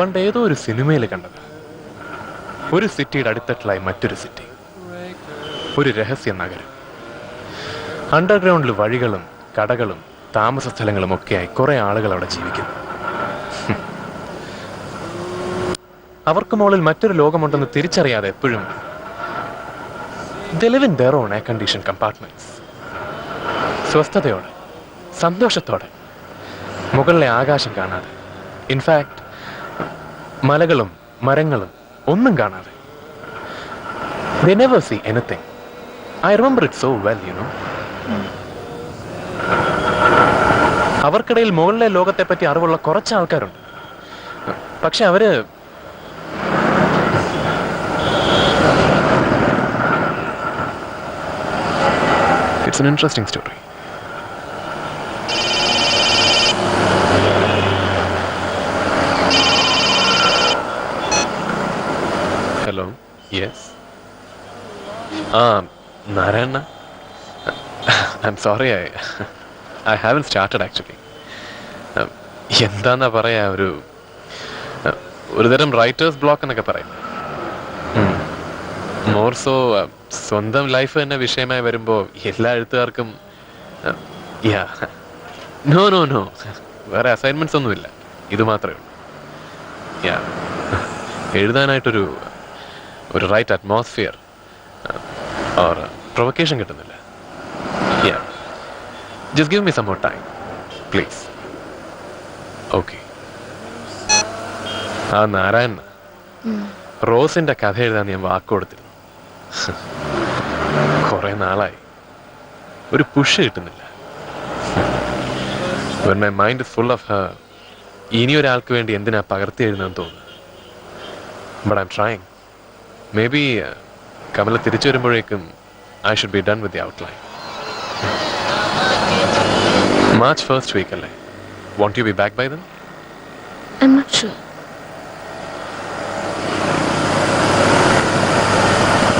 പണ്ട് ഏതോ ഒരു സിനിമയിൽ കണ്ടത്. ഒരു സിറ്റിയുടെ അടിത്തട്ടിലായി മറ്റൊരു സിറ്റി, ഒരു രഹസ്യ നഗരം. അണ്ടർഗ്രൗണ്ടിൽ വഴികളും കടകളും താമസ സ്ഥലങ്ങളും ഒക്കെയായി കുറെ ആളുകൾ അവിടെ ജീവിക്കുന്നു. അവർക്ക് മുകളിൽ മറ്റൊരു ലോകമുണ്ടെന്ന് തിരിച്ചറിയാതെ എപ്പോഴും they live in their own air conditioned compartments. സ്വസ്ഥതയോടെ, സന്തോഷത്തോടെ, മുകളിലെ ആകാശം കാണാതെ, ഇൻഫാക്ട് മലകളും മരങ്ങളും ഒന്നും കാണാതെ. They never see anything. I remember it so well, you know. അവർക്കിടയിൽ മുകളിലെ ലോകത്തെ പറ്റി അറിവുള്ള കുറച്ച് ആൾക്കാരുണ്ട്. പക്ഷെ അവര് It's an interesting story. Hello. Yes. Narayana. I'm sorry. I haven't started actually. എന്താന്നാ പറയാ, ഒരു തരം റൈറ്റേഴ്സ് ബ്ലോക്ക് എന്നൊക്കെ പറയും. മോർ സോ സ്വന്തം ലൈഫ് തന്നെ വിഷയമായി വരുമ്പോൾ എല്ലാ എഴുത്തുകാർക്കും നോ വേറെ അസൈൻമെന്റ്സ് ഒന്നുമില്ല, ഇത് മാത്രമേ ഉള്ളൂ. എഴുതാനായിട്ടൊരു റൈറ്റ് അറ്റ്മോസ്ഫിയർ ഓർ പ്രൊവക്കേഷൻ കിട്ടുന്നില്ല. Just give me some more time please. Okay. ആ നാരായണ റോസിന്റെ കഥ എഴുതാൻ ഞാൻ വാക്ക് കൊടുത്തിരുന്നു. കുറെ നാളായി ഒരു പുഷ് കിട്ടുന്നില്ല. When my mind is full of her, ഇനി ഒരാൾക്ക് വേണ്ടി എന്തിനാ പകർത്തി എഴുതാൻ തോന്നുന്നു. But I'm trying. Maybe Kamala തിരിച്ചു വരുമ്പോഴേക്കും I should be done with the outline. March 1st week അല്ലേ? Won't you be back by then? I'm not sure.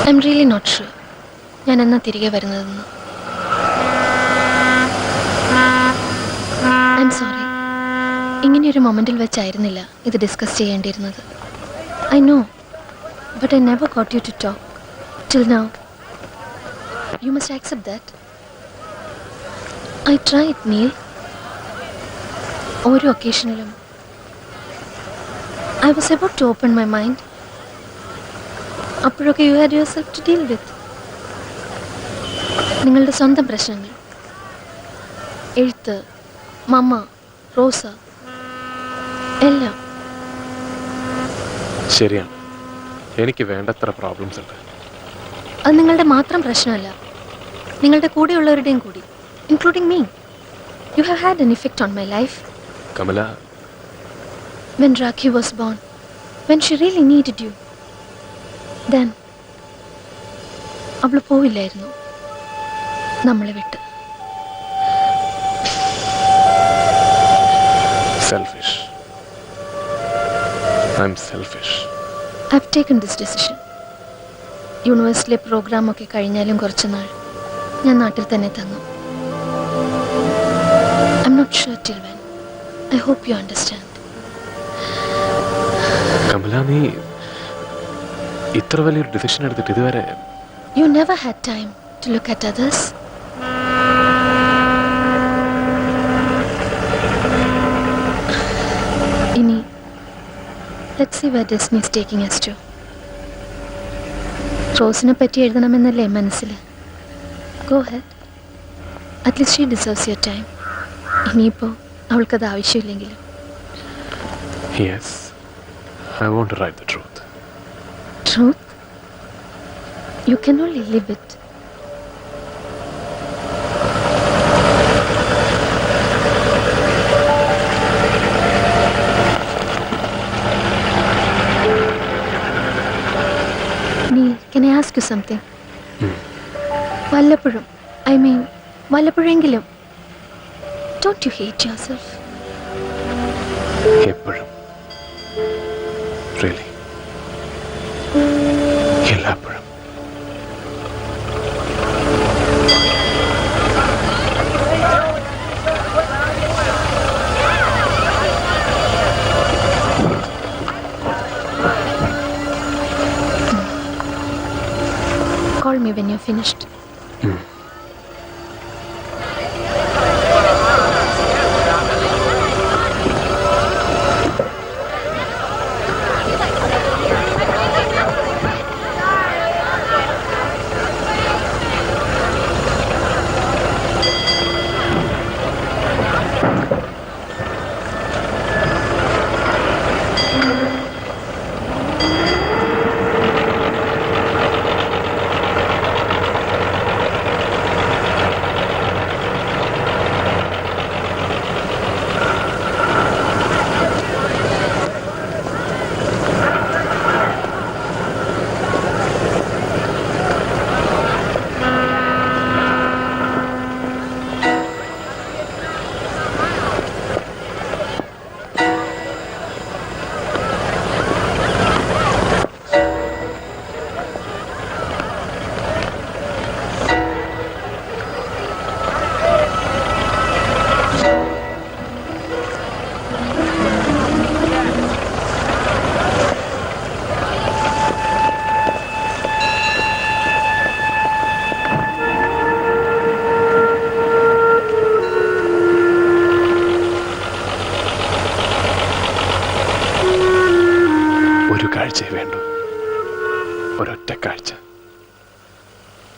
I'm really not sure. ഞാൻ എന്നാ തിരികെ വരുന്നതെന്ന്. I'm sorry. ഇങ്ങനെയൊരു മൊമെന്റിൽ വെച്ചായിരുന്നില്ല ഇത് discuss ചെയ്യേണ്ടിയിരുന്നത്. I know, but I never got you to talk till now. You must accept that. I tried, Neil. ഓരോ ഒക്കേഷനിലും I was about to open my mind. അപ്പോഴൊക്കെ you had yourself to deal with. നിങ്ങളുടെ സ്വന്തം പ്രശ്നങ്ങൾ, എഴുത്ത്, മമ്മ, റോസ, എല്ലാം. ശരിയാണ്, എനിക്ക് വേണ്ടത്ര പ്രോബ്ലംസ് ഉണ്ട്. അത് നിങ്ങളുടെ മാത്രം പ്രശ്നമല്ല, നിങ്ങളുടെ കൂടെയുള്ളവരുടെയും കൂടി, including me. You have had an effect on my life. Kamala. When Rakhi was born, when she really needed you, then അവൾ പോവില്ലായിരുന്നു നമ്മളെ വിട്ട്. Selfish. I'm selfish. I've taken this decision. യൂണിവേഴ്സിറ്റിയിലെ പ്രോഗ്രാമൊക്കെ കഴിഞ്ഞാലും കുറച്ച് നാൾ ഞാൻ നാട്ടിൽ തന്നെ തങ്ങും. I'm not sure till when. I hope you understand. Kamala, നീ ഇത്ര വലിയൊരു ഡിസിഷൻ എടുത്തിട്ട് ഇതുവരെ You never had time to look at others. ഇനി let's see where Destiny is taking us to. റോസിനെ പറ്റി എഴുതണമെന്നല്ലേ മനസ്സിൽ? Go ahead. At least she deserves your time. ഇനിയിപ്പോൾ അവൾക്കത് ആവശ്യമില്ലെങ്കിലും. Yes, I want to write the truth. Truth? You can only live it. Neil, can I ask you something? വല്ലപ്പോഴും, I mean, വല്ലപ്പോഴെങ്കിലും, don't you hate yourself? എപ്പോഴും. Really. എല്ലാപ്പോഴും. me when you're finished. വേണ്ടു, ഒരൊറ്റ കാഴ്ച.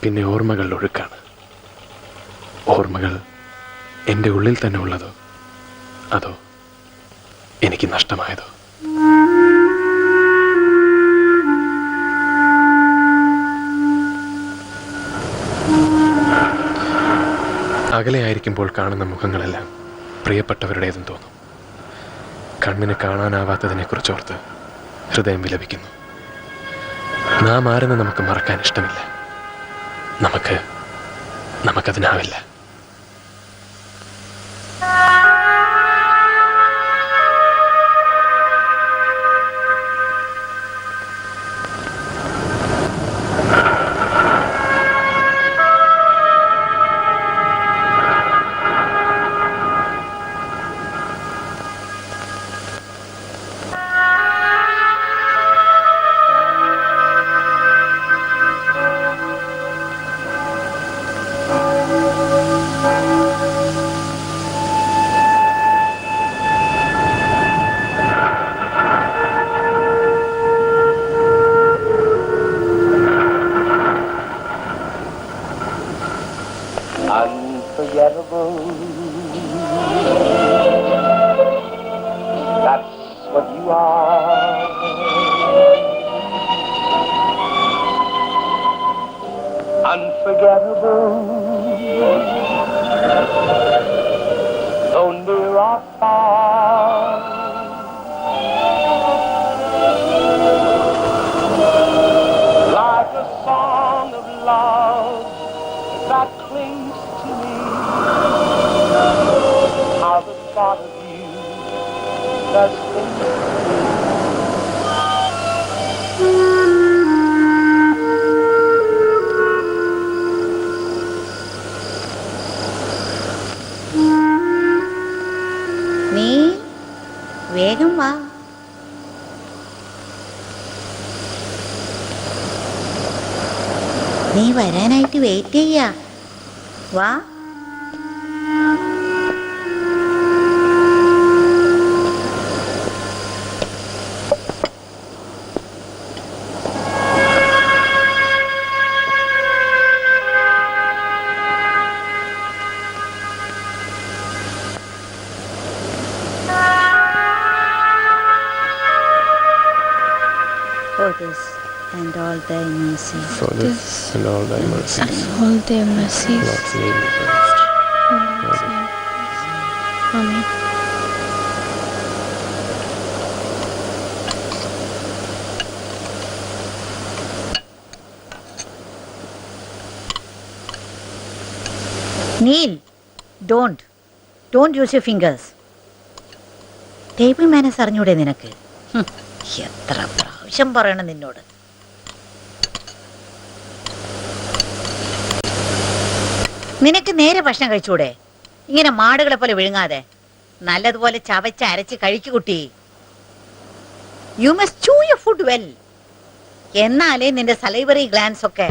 പിന്നെ ഓർമ്മകൾ ഒഴുക്കാണ്. ഓർമ്മകൾ എൻ്റെ ഉള്ളിൽ തന്നെ ഉള്ളതോ അതോ എനിക്ക് നഷ്ടമായതോ? അകലെയായിരിക്കുമ്പോൾ കാണുന്ന മുഖങ്ങളെല്ലാം പ്രിയപ്പെട്ടവരുടേതും തോന്നും. കണ്ണിന് കാണാനാവാത്തതിനെക്കുറിച്ചോർത്ത് ഹൃദയം വിലപിക്കുന്നു. നാം ആരെന്ന് നമുക്ക് മറക്കാൻ ഇഷ്ടമില്ല. നമുക്കതിനാവില്ല. Unforgettable. That's what you are. Unforgettable. Though near or far. Like a song of love that clings to me. How the thought of you does things to me. നീ വേഗം വാ. നീ വരാനായിട്ട് വെയിറ്റ് ചെയ്യാ. വാ. For this and all thy mercies. For this and all thy mercies. All their mercies. Lord's name be praised. Amen. Neil, don't use your fingers. Table manners അറിഞ്ഞൂടെ നിനക്ക്? എത്ര പ്രാവശ്യം പറയണം നിന്നോട്. നിനക്ക് നേരെ ഭക്ഷണം കഴിച്ചൂടെ? ഇങ്ങനെ മാടുകളെ പോലെ വിഴുങ്ങാതെ നല്ലതുപോലെ ചവച്ച് അരച്ച് കഴിക്കു കുട്ടി. You must chew your food well. എന്നാലേ നിന്റെ സലൈവറി ഗ്ലാൻസ് ഒക്കെ.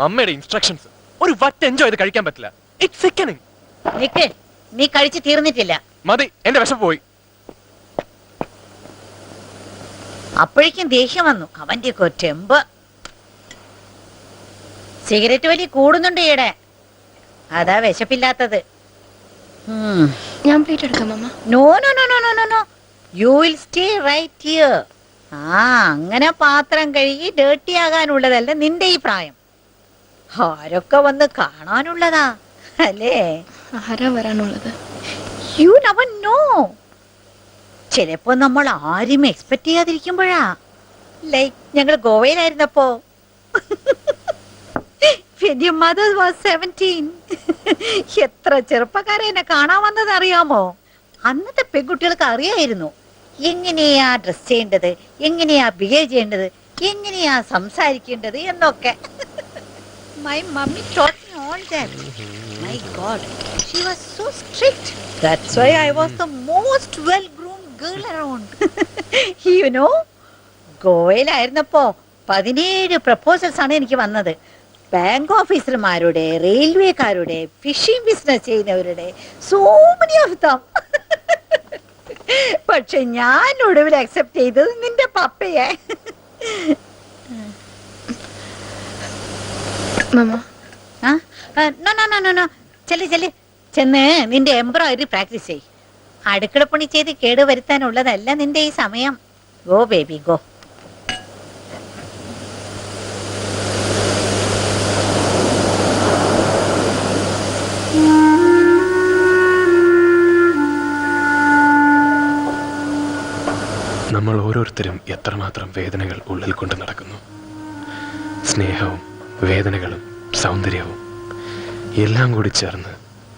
മമ്മയുടെ ഇൻസ്ട്രക്ഷൻസ് ഒരു വട്ട് എൻജോയ് ചെയ്ത് കഴിക്കാൻ പറ്റില്ല. ഇറ്റ്സ് സിക്കനിങ്. നിക്ക്, നീ കഴിച്ച് തീർന്നിട്ടില്ല. മതി, എന്റെ വിശപ്പ് പോയി. അപ്പോഴേക്കും ദേഷ്യം വന്നു അവന്റെ ടെമ്പ്. സിഗരറ്റ് വലി കൂടുന്നുണ്ട് ഈടെ, അതാ വിശപ്പില്ലാത്തത്. ഞാൻ പ്ലേറ്റ് എടുക്കാം mama. No no no no no no no, you will stay right here. അങ്ങനെ പാത്രം കഴുകി ഡേർട്ടി ആകാനുള്ളതല്ല നിന്റെ ഈ പ്രായം. ആരൊക്കെ വന്ന് കാണാനുള്ളതാ അല്ലേ? ആരാ വരാനുള്ളത്? You never know. ചിലപ്പോ നമ്മൾ ആരും എക്സ്പെക്ട് ചെയ്യാതിരിക്കുമ്പോഴാ. ലൈക്ക് ഞങ്ങൾ ഗോവയിലായിരുന്നപ്പോ when your mother was 17. എത്ര ചെറുപ്പക്കാരെ എന്നെ കാണാൻ വന്നത് അറിയാമോ? അന്നത്തെ പെൺകുട്ടികൾക്ക് അറിയായിരുന്നു എങ്ങനെയാ ഡ്രസ് ചെയ്യേണ്ടത്, എങ്ങനെയാ ബിഹേവ് ചെയ്യേണ്ടത്, എങ്ങനെയാ സംസാരിക്കേണ്ടത് എന്നൊക്കെ. My mummy taught me all that. My God, she was so strict. That's why I was the most well-groomed girl around. You know, ഗോവയിലായിരുന്നപ്പോ 17 proposals ആണ് എനിക്ക് വന്നത്. ബാങ്ക് ഓഫീസർമാരുടെ, റെയിൽവേക്കാരുടെ, ഫിഷിംഗ് ബിസിനസ് ചെയ്യുന്നവരുടെ, so many of them. പക്ഷെ ഞാൻ ഒടുവിൽ accept ചെയ്തത് നിന്റെ പപ്പയെ. ചെന്ന് നിന്റെ എംബ്രോയിഡറി പ്രാക്ടീസ് ചെയ്. അടുക്കളപ്പണി ചെയ്ത് കേടുവരുത്താനുള്ളതല്ല നിന്റെ ഈ സമയം. Go baby go. നമ്മൾ ഓരോരുത്തരും എത്രമാത്രം വേദനകൾ ഉള്ളിൽ കൊണ്ട് നടക്കുന്നു. സ്നേഹവും വേദനകളും സൗന്ദര്യവും എല്ലാം കൂടി ചേർന്ന്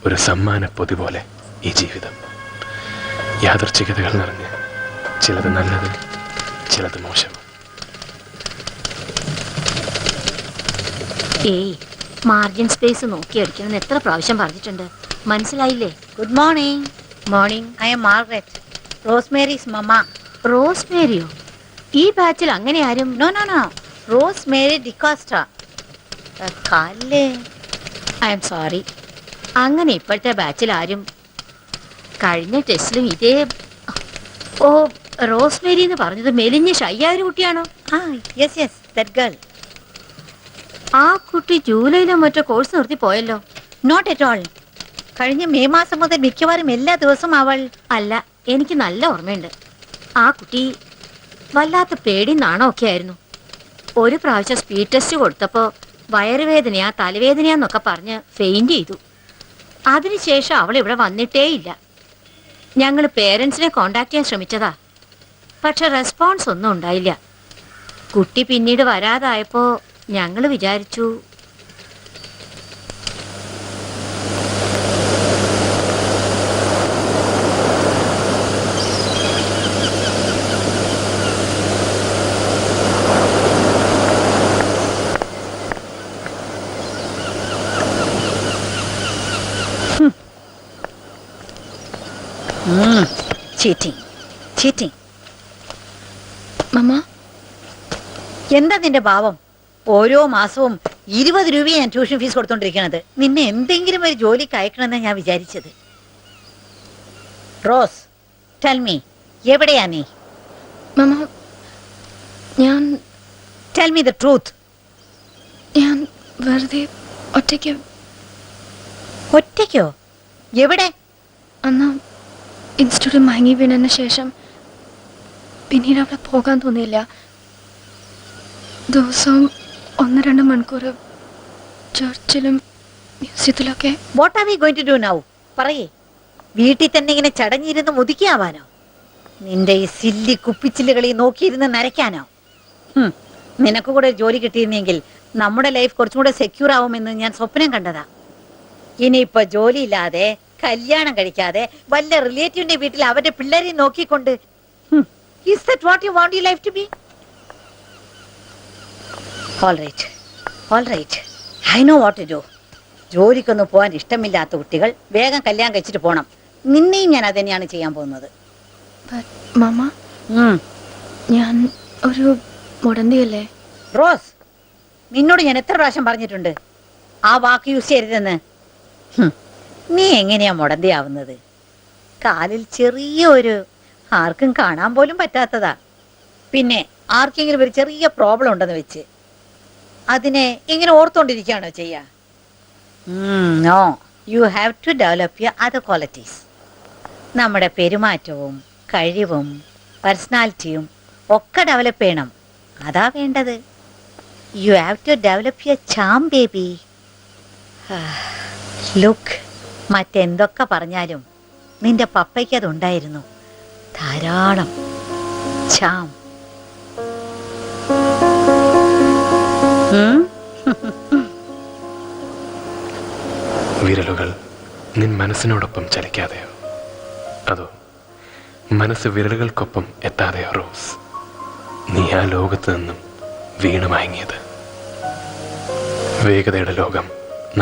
ഒരു സമ്മാന പൊതി പോലെ ഈ ജീവിതം. യാദർച്ഛികതകൾ നിറഞ്ഞ് ചിലത് നല്ലത്, ചിലത് മോശം. മാർജിൻ സ്പേസ് നോക്കി അടിക്കണമെന്ന് എത്ര പ്രാവശ്യം പറഞ്ഞിട്ടുണ്ട്, മനസ്സിലായില്ലേ? Good morning. Morning. I am Margaret, Rosemary's mamma. റോസ്മേരിയോ? ഈ ബാച്ചിൽ അങ്ങനെ ആരും? No no no, Rosemary D'Costa. I am sorry, അങ്ങനെ ഇപ്പോഴത്തെ ബാച്ചിൽ ആരും. കഴിഞ്ഞ ടെസ്റ്റിലും ഇതേ. ഓ, റോസ്മേരി എന്ന് പറഞ്ഞത് മെലിഞ്ഞ ഷയ്യായ കുട്ടിയാണോ? Yes yes, that girl. ആ കുട്ടി ജൂലൈയിലോ മറ്റോ കോഴ്സ് നിർത്തി പോയല്ലോ. Not at all. കഴിഞ്ഞ മെയ് മാസം മുതൽ മിക്കവാറും എല്ലാ ദിവസവും അവൾ. അല്ല, എനിക്ക് നല്ല ഓർമ്മയുണ്ട്. ആ കുട്ടി വല്ലാത്ത പേടി നാണമൊക്കെ ആയിരുന്നു. ഒരു പ്രാവശ്യം സ്പീഡ് ടെസ്റ്റ് കൊടുത്തപ്പോൾ വയറുവേദനയാ തലവേദനയാന്നൊക്കെ പറഞ്ഞ് ഫെയിൻറ്റ് ചെയ്തു. അതിനുശേഷം അവൾ ഇവിടെ വന്നിട്ടേ ഇല്ല. ഞങ്ങൾ പേരൻസിനെ കോണ്ടാക്ട് ചെയ്യാൻ ശ്രമിച്ചതാ, പക്ഷെ റെസ്പോൺസ് ഒന്നും ഉണ്ടായില്ല. കുട്ടി പിന്നീട് വരാതായപ്പോൾ ഞങ്ങൾ വിചാരിച്ചു ചീറ്റിംഗ് ചീറ്റിംഗ്. മമ്മ, എന്താ നിന്റെ ഭാവം? ഓരോ മാസവും 20 രൂപയെ ഞാൻ ട്യൂഷൻ ഫീസ് കൊടുത്തോണ്ടിരിക്കണത്. നിന്നെ എന്തെങ്കിലും ഒരു ജോലിക്ക് അയക്കണമെന്ന് ഞാൻ വിചാരിച്ചത്. റോസ്, ടെൽ മീ, എവിടെയാ നീ? മമ്മ, ഞാൻ ടെൽ മീ ദ ട്രൂത്ത്. ഞാൻ വെറുതെ ഒറ്റയ്ക്ക്. ഒറ്റയ്ക്കോ? എവിടെ? അന്ന് ഇൻസ്റ്റിറ്റ്യൂട്ടിൽ മയങ്ങി വീണതിന് ശേഷം പിന്നീട് അവിടെ പോകാൻ തോന്നിയില്ല. ദിവസവും 1-2 മണിക്കൂർ ചർച്ചിലും മ്യൂസിയത്തിലൊക്കെ. What are we going to do now? പറയേ. വീട്ടിൽ തന്നെ ഇങ്ങനെ ചടഞ്ഞിരുന്ന് മുതുക്കിയാവാനോ? നിന്റെ ഈ സില്ലി കുപ്പിച്ചില്ലുകളി നോക്കിയിരുന്ന് നരയ്ക്കാനോ? നിനക്ക് കൂടെ ജോലി കിട്ടിയിരുന്നെങ്കിൽ നമ്മുടെ ലൈഫ് കുറച്ചും കൂടെ സെക്യൂർ ആവുമെന്ന് ഞാൻ സ്വപ്നം കണ്ടതാ. ഇനിയിപ്പൊ ജോലിയില്ലാതെ കല്യാണം കഴിക്കാതെ വല്ല റിലേറ്റീവിന്റെ വീട്ടിൽ അവരുടെ പിള്ളേരെ നോക്കിക്കൊണ്ട്, is that what you want your life to be? All right, I know what to do. ജോലിക്കൊന്നും പോകാൻ ഇഷ്ടമില്ലാത്ത കുട്ടികൾ വേഗം കല്യാണം കഴിച്ചിട്ട് പോണം. നിന്നെയും ഞാൻ അത് തന്നെയാണ് ചെയ്യാൻ പോകുന്നത്. മമ്മ, ഞാൻ ഒരു മുടന്തിയല്ലേ? റോസ്, നിന്നോട് ഞാൻ എത്ര പ്രാവശ്യം പറഞ്ഞിട്ടുണ്ട് ആ വാക്ക് യൂസ് ചെയ്യരുതെന്ന്. നീ എങ്ങനെയാ മുടന്തിയാവുന്നത്? കാലിൽ ചെറിയൊരു ആർക്കും കാണാൻ പോലും പറ്റാത്തതാ. പിന്നെ ആർക്കെങ്കിലും ഒരു ചെറിയ പ്രോബ്ലം ഉണ്ടെന്ന് വെച്ച് അതിനെ ഇങ്ങനെ ഓർത്തോണ്ടിരിക്കുകയാണോ ചെയ്യാ? No, you have to develop your other qualities. നമ്മുടെ പെരുമാറ്റവും കഴിവും പേഴ്സണാലിറ്റിയും ഒക്കെ ഡെവലപ്പ് ചെയ്യണം. അതാ വേണ്ടത്. You have to develop your charm baby. Look, മറ്റെന്തൊക്കെ പറഞ്ഞാലും നിന്റെ പപ്പയ്ക്ക് അതുണ്ടായിരുന്നു. ധാരാളം ചാം. വിരലുകൾ നിൻ മനസ്സിനോടൊപ്പം ചലിക്കാതെയോ, അതോ മനസ്സ് വിരലുകൾക്കൊപ്പം എത്താതെയോ റോസ്? നീ ആ ലോകത്ത് നിന്നും വീണു മയങ്ങിയത്. വേഗതയുടെ ലോകം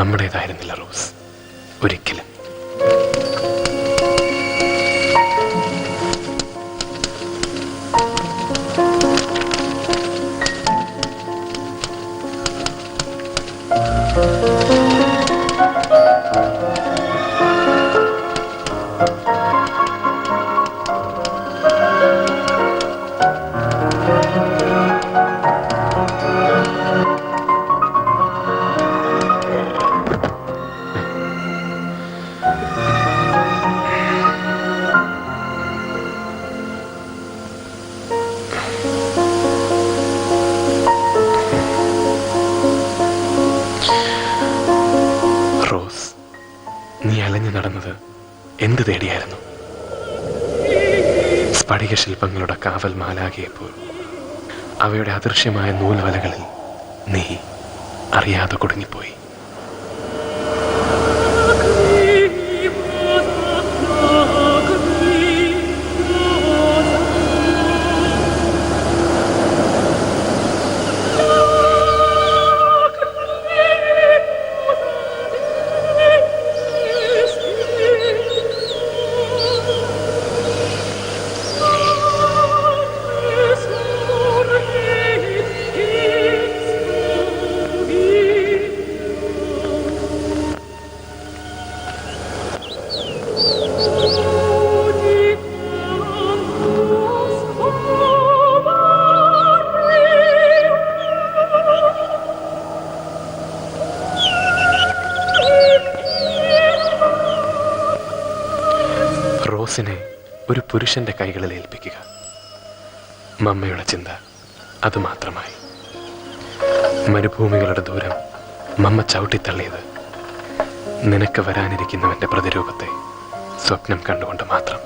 നമ്മുടേതായിരുന്നില്ല റോസ്, ഒരിക്കലും. റോസ്, നീ അലഞ്ഞു നടന്നത് എന്ത് തേടിയായിരുന്നു? സ്ഫടിക ശില്പങ്ങളുടെ കാവൽ മാലാകിയപ്പോൾ അവയുടെ അദൃശ്യമായ നൂൽവലകളിൽ നീ അറിയാതെ കുടുങ്ങിപ്പോയി. റോസിനെ ഒരു പുരുഷന്റെ കൈകളിൽ ഏൽപ്പിക്കുക. മമ്മയുടെ ചിന്ത അതുമാത്രമായി. മരുഭൂമികളുടെ ദൂരം മമ്മ ചവിട്ടിത്തള്ളിയത് നിനക്ക് വരാനിരിക്കുന്നവന്റെ പ്രതിരൂപത്തെ സ്വപ്നം കണ്ടുകൊണ്ട് മാത്രം.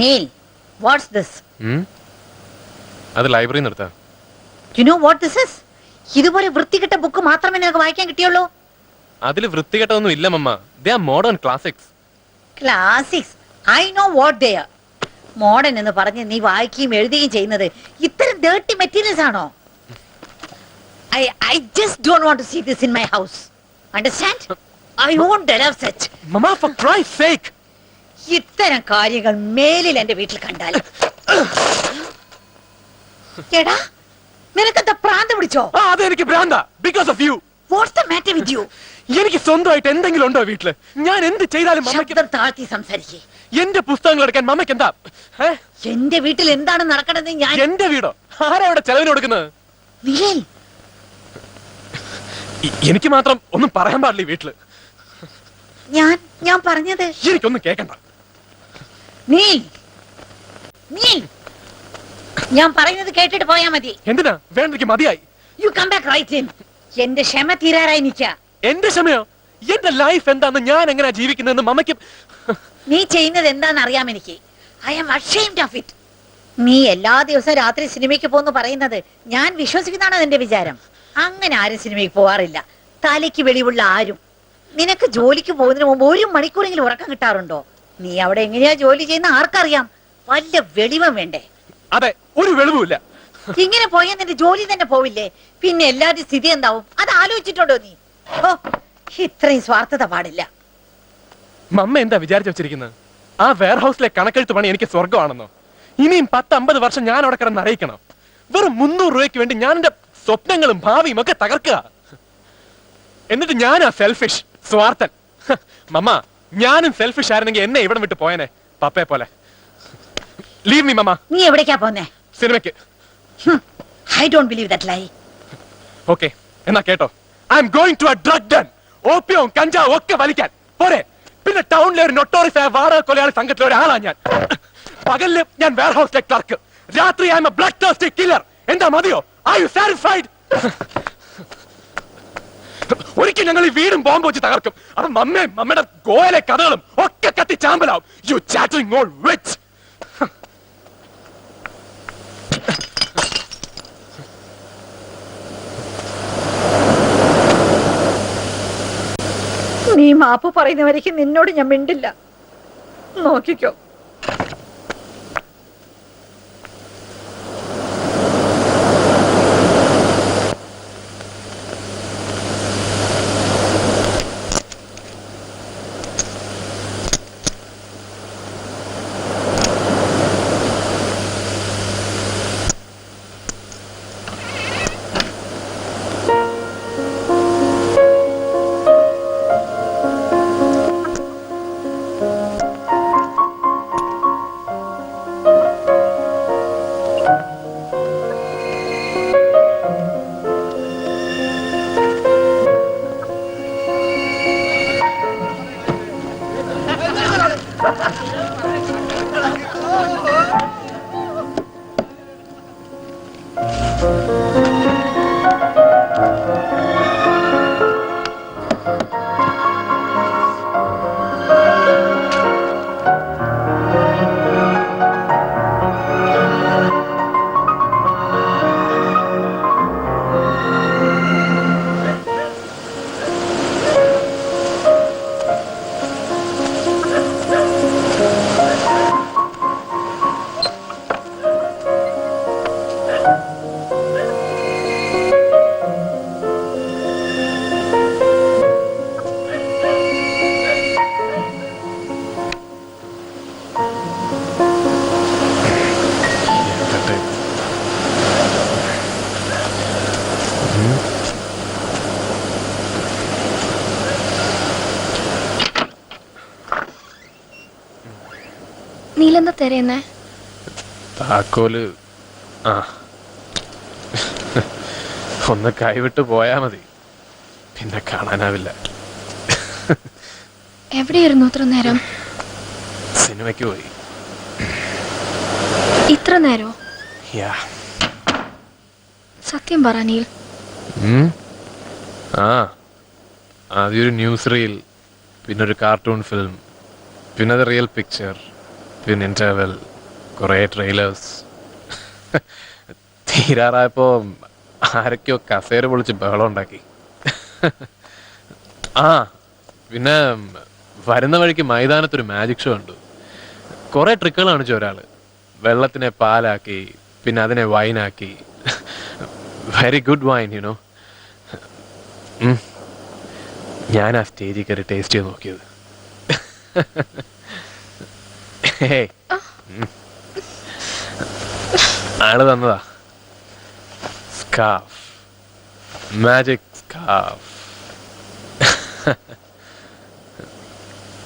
Neil, what's this? അത് ലൈബ്രറി നിർത്താം. You know what this is? ഇതുപോലെ വൃത്തികെട്ട ബുക്ക് മാത്രമേ നിനക്ക് വായിക്കാൻ കിട്ടിയുള്ളൂ. അതിൽ വൃത്തികെട്ടൊന്നും ഇല്ല മമ്മ. They are modern classics. Classics? I know what they are. Modern എന്ന് പറഞ്ഞ് നീ വായിക്കുകയും എഴുതുകയും ചെയ്യുന്നത് ഇത്തരം ഡേർട്ടി മെറ്റീരിയൽസ് ആണോ? I just don't want to see this in my house. Understand? I won't allow such. Mama, for Christ's sake. ഇത്തരം കാര്യങ്ങൾ മേലിൽ എന്റെ വീട്ടിൽ കണ്ടാൽ എടാ നിനക്കെന്താ പ്രാന്ത് പിടിച്ചോ? അതെനിക്ക് ഭ്രാന്താ. Because of you. What's the matter with you? എനിക്ക് സ്വന്തമായിട്ട് എന്തെങ്കിലും ഉണ്ടോ വീട്ടില്? ഞാൻ എന്ത് ചെയ്താലും മമ്മയ്ക്ക് ശബ്ദം താഴ്ത്തി സംസാരിക്കേ. എന്റെ പുസ്തകങ്ങൾ എടുക്കാൻ മമ്മയ്ക്ക് എന്താ? എന്റെ വീട്ടിൽ എന്താണ് നടക്കണത്? ഞാൻ എന്റെ വീടോ? ആരാ ഇവിടെ ചെലവിന് കൊടുക്കുന്നത്? വിരൽ എനിക്ക് മാത്രം ഒന്നും പറയാൻ പാടില്ല ഈ വീട്ടില്. ഞാൻ പറഞ്ഞത് എനിക്കൊന്നും കേക്കണ്ട. നീൽ നീൽ ഞാൻ പറയുന്നത് കേട്ടിട്ട് പോയാ മതി. എന്തിനാ? വേണ്ടെനിക്ക് മതിയായി. You come back right in. എന്റെ ക്ഷമ തീരാറായി നിൽക്കാ. എന്റെ ക്ഷമയോ? എന്റെ ലൈഫ് എന്താന്ന്, ഞാൻ എങ്ങനെയാ ജീവിക്കുന്നതെന്ന് മമ്മയ്ക്ക്. നീ ചെയ്യുന്നത് എന്താന്ന് അറിയാം എനിക്ക്. I am ashamed of it. നീ എല്ലാ ദിവസവും രാത്രി സിനിമയ്ക്ക് പോകുന്നു പറയുന്നത് ഞാൻ വിശ്വസിക്കുന്നതാണോ നിന്റെ വിചാരം? അങ്ങനെ ആരും സിനിമയ്ക്ക് പോവാറില്ല, തലയ്ക്ക് വെളിവുള്ള ആരും. നിനക്ക് ജോലിക്ക് പോകുന്നതിന് മുമ്പ് 1 മണിക്കൂറെങ്കിലും ഉറക്കം കിട്ടാറുണ്ടോ? നീ അവിടെ എങ്ങനെയാ ജോലി ചെയ്യുന്ന ആർക്കറിയാം? വല്ല വെളിവും വേണ്ടേ? അതെ, ഒരു വെളിവുമില്ല. ഇങ്ങനെ പോയാൽ നിന്റെ ജോലി തന്നെ പോവില്ലേ? പിന്നെ എല്ലാവരുടെയും സ്ഥിതി എന്താവും? അത് ആലോചിച്ചിട്ടുണ്ടോ നീ? ഓ, ഇത്രയും സ്വാർത്ഥത പാടില്ല. മമ്മ എന്താ വിചാരിച്ചു വെച്ചിരിക്കുന്നത്? ആ വെയർ ഹൗസിലെ കണക്കെഴുത്ത് പണി എനിക്ക് സ്വർഗമാണെന്നോ? ഇനിയും 10-50 വർഷം ഞാൻ അവിടെ കിടന്ന് അറിയിക്കണം? വെറും 300 രൂപയ്ക്ക് വേണ്ടി ഞാൻ എന്റെ സ്വപ്നങ്ങളും ഭാവിയും ഒക്കെ തകർക്കുക. എന്നിട്ട് ഞാനാ സെൽഫിഷ്, സ്വാർത്ഥൻ. മമ്മ, ഞാനും സെൽഫിഷ് ആയിരുന്നെങ്കിൽ എന്നെ ഇവിടെ വിട്ട് പോയനെ, പപ്പയെ പോലെ. Leave me mamma. നീ എവിടേക്കാ പോന്നേ? സിനിമയ്ക്ക്. I don't believe that lie. Okay, എന്നാ കേട്ടോ. I am going to a drug den. ഓപ്പിയവും കഞ്ചാവും ഒക്കെ വലിക്കാൻ പോരെ. പിന്നെ ടൗണിലെ ഒരു നൊട്ടോറിയസ് ആയ വാടക കൊലയാളി സംഘത്തിലെ ഒരാളാ ഞാൻ. പകലില് ഞാൻ വെയർ ഹൗസിലെ ക്ലർക്ക്, രാത്രി I M A blood thirsty killer. എന്താ മതിയോ? Are you satisfied? ഒരിക്കൽ ഞങ്ങൾ ഈ വീടും ബോംബ് വെച്ച് തകർക്കും. അപ്പൊ മമ്മയും മമ്മയുടെ ഗോയലെ കഥകളും ഒക്കെ കത്തി ചാമ്പലാവും. You chatting old witch. നീ മാപ്പ് പറയുന്നവരേക്ക് നിന്നോട് ഞാൻ മിണ്ടില്ല. നോക്കിക്കോ. നീലെന്താ തിരയുന്നേ? താക്കോല്. ആ, ഒന്ന് കൈവിട്ട് പോയാ മതി, പിന്നെ കാണാനാവില്ല. എവിടെയായിരുന്നു ഇത്ര നേരം? സിനിമയ്ക്ക് പോയി. ഇത്ര നേരോ? യാ. സത്യം പറ നീൽ. ആ, ആദ്യം ഒരു ന്യൂസ് റീൽ, പിന്നെ ഒരു കാർട്ടൂൺ ഫിലിം, പിന്നെ അത് റിയൽ പിക്ചർ, പിന്നെ ഇന്റർവെൽ, കുറേ ട്രെയിലേഴ്സ്. തീരാറായപ്പോ ആരൊക്കെയോ കസേര പൊളിച്ച് ബഹളം ഉണ്ടാക്കി. ആ, പിന്നെ വരുന്ന വഴിക്ക് മൈതാനത്തൊരു മാജിക് ഷോ ഉണ്ട്. കുറെ ട്രിക്കുകൾ കാണിച്ചു ഒരാള്. വെള്ളത്തിനെ പാലാക്കി, പിന്നെ അതിനെ വൈനാക്കി. Very good wine, you know. ഞാൻ ആ സ്റ്റേജിൽ കയറി ടേസ്റ്റ് ചെയ്ത് നോക്കിയത്. ആള് തന്നതാ സ്കാർഫ്, മാജിക് സ്കാർഫ്.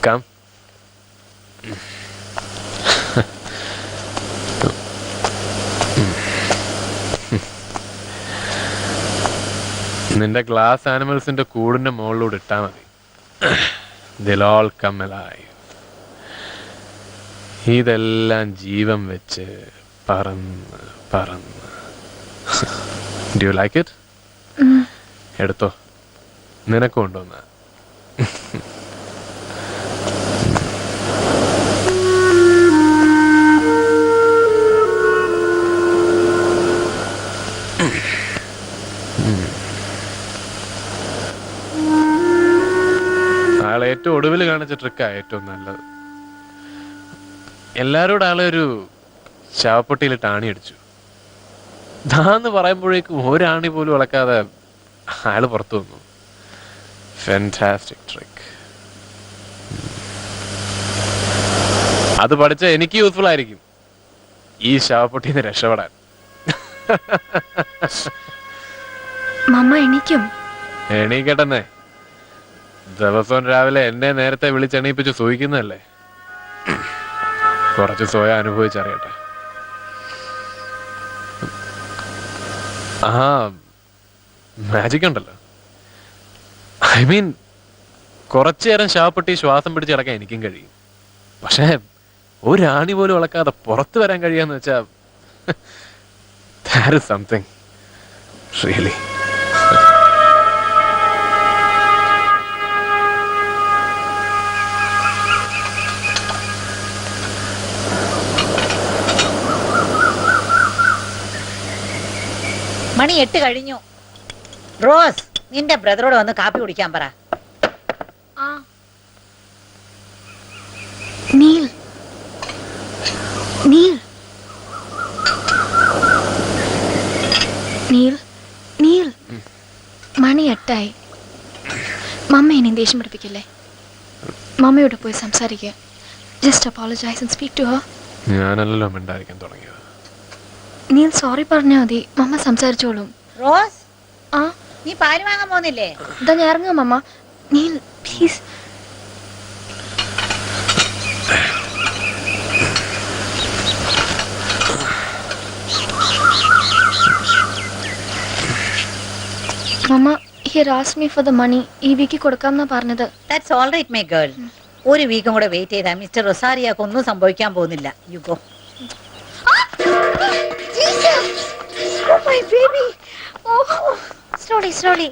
Come. നിന്റെ ഗ്ലാസ് ആനിമൽസിന്റെ കൂടിന്റെ മുകളിലൂടെ ഇട്ടാ മതി. They'll all come alive. ഇതെല്ലാം ജീവൻ വെച്ച് പറന്ന് പറന്ന്. Do you like it? എടുത്തോ, നിനക്കും ഉണ്ടോന്ന. ആളെ ഏറ്റവും ഒടുവിൽ കാണിച്ച ട്രിക്കാ ഏറ്റവും നല്ലത്. എല്ലാരോടും ആളെ ഒരു ശവപ്പെട്ടിയിലിട്ട് ആണി അടിച്ചു. ദാന്ന് പറയുമ്പോഴേക്കും ഒരാണി പോലും ഇളക്കാതെ അയാൾ പുറത്തു വന്നു. Fantastic trick. അത് പഠിച്ച എനിക്ക് യൂസ്ഫുൾ ആയിരിക്കും ഈ ശവപ്പെട്ടിന്ന് രക്ഷപ്പെടാൻ. മമ്മ എണീക്കും. എണീക്കട്ടെന്നേ, ദിവസവും രാവിലെ എന്നെ നേരത്തെ വിളിച്ചെണീപ്പിച്ച് സൂഹിക്കുന്നതല്ലേ. കുറച്ച് സോയ അനുഭവിച്ചറിയട്ടെ. ആ മാജിക് ഉണ്ടല്ലോ. ഐ മീൻ, കുറച്ചു നേരം ശവപ്പെട്ടി ശ്വാസം പിടിച്ച് കിടക്കാൻ എനിക്കും കഴിയും. പക്ഷേ ഒരാണി പോലും ഇളക്കാതെ പുറത്ത് വരാൻ കഴിയാന്ന് വെച്ചാ that is something really. മണി 8 കഴിഞ്ഞു. റോസ്, നിന്റെ ബ്രദറോട് വന്ന് കാപ്പി കുടിക്കാൻ പറ. Neil, Neil, Neil, Neil. മണി 8 മമ്മ ഇനി ദേഷ്യം പഠിപ്പിക്കല്ലേ. മമ്മയോട് പോയി സംസാരിക്കുക. Just apologise and speak to her. ഞാനല്ലോ മിണ്ടായിരിക്കാൻ തുടങ്ങിയത്. നീൽ സോറി പറഞ്ഞാൽ മതി, മമ്മ സംസാരിച്ചോളും. റോസ്, ആ, നീ പാല് വാങ്ങാൻ പോകുന്നില്ലേ? ഇതാ ഞാൻ ഇറങ്ങാം mamma. Neil please. Mamma, here ask me for the money. ഈ വീക്ക് കൊടുക്കാമെന്നാ പറഞ്ഞത്. That's all right my girl. ഒരു വീക്കും കൂടെ വെയിറ്റ് ചെയ്താൽ മിസ്റ്റർ റൊസാരിയാക്ക് ഒന്നും സംഭവിക്കാൻ പോകുന്നില്ല. You go. Oh my baby. Oh, slowly, slowly.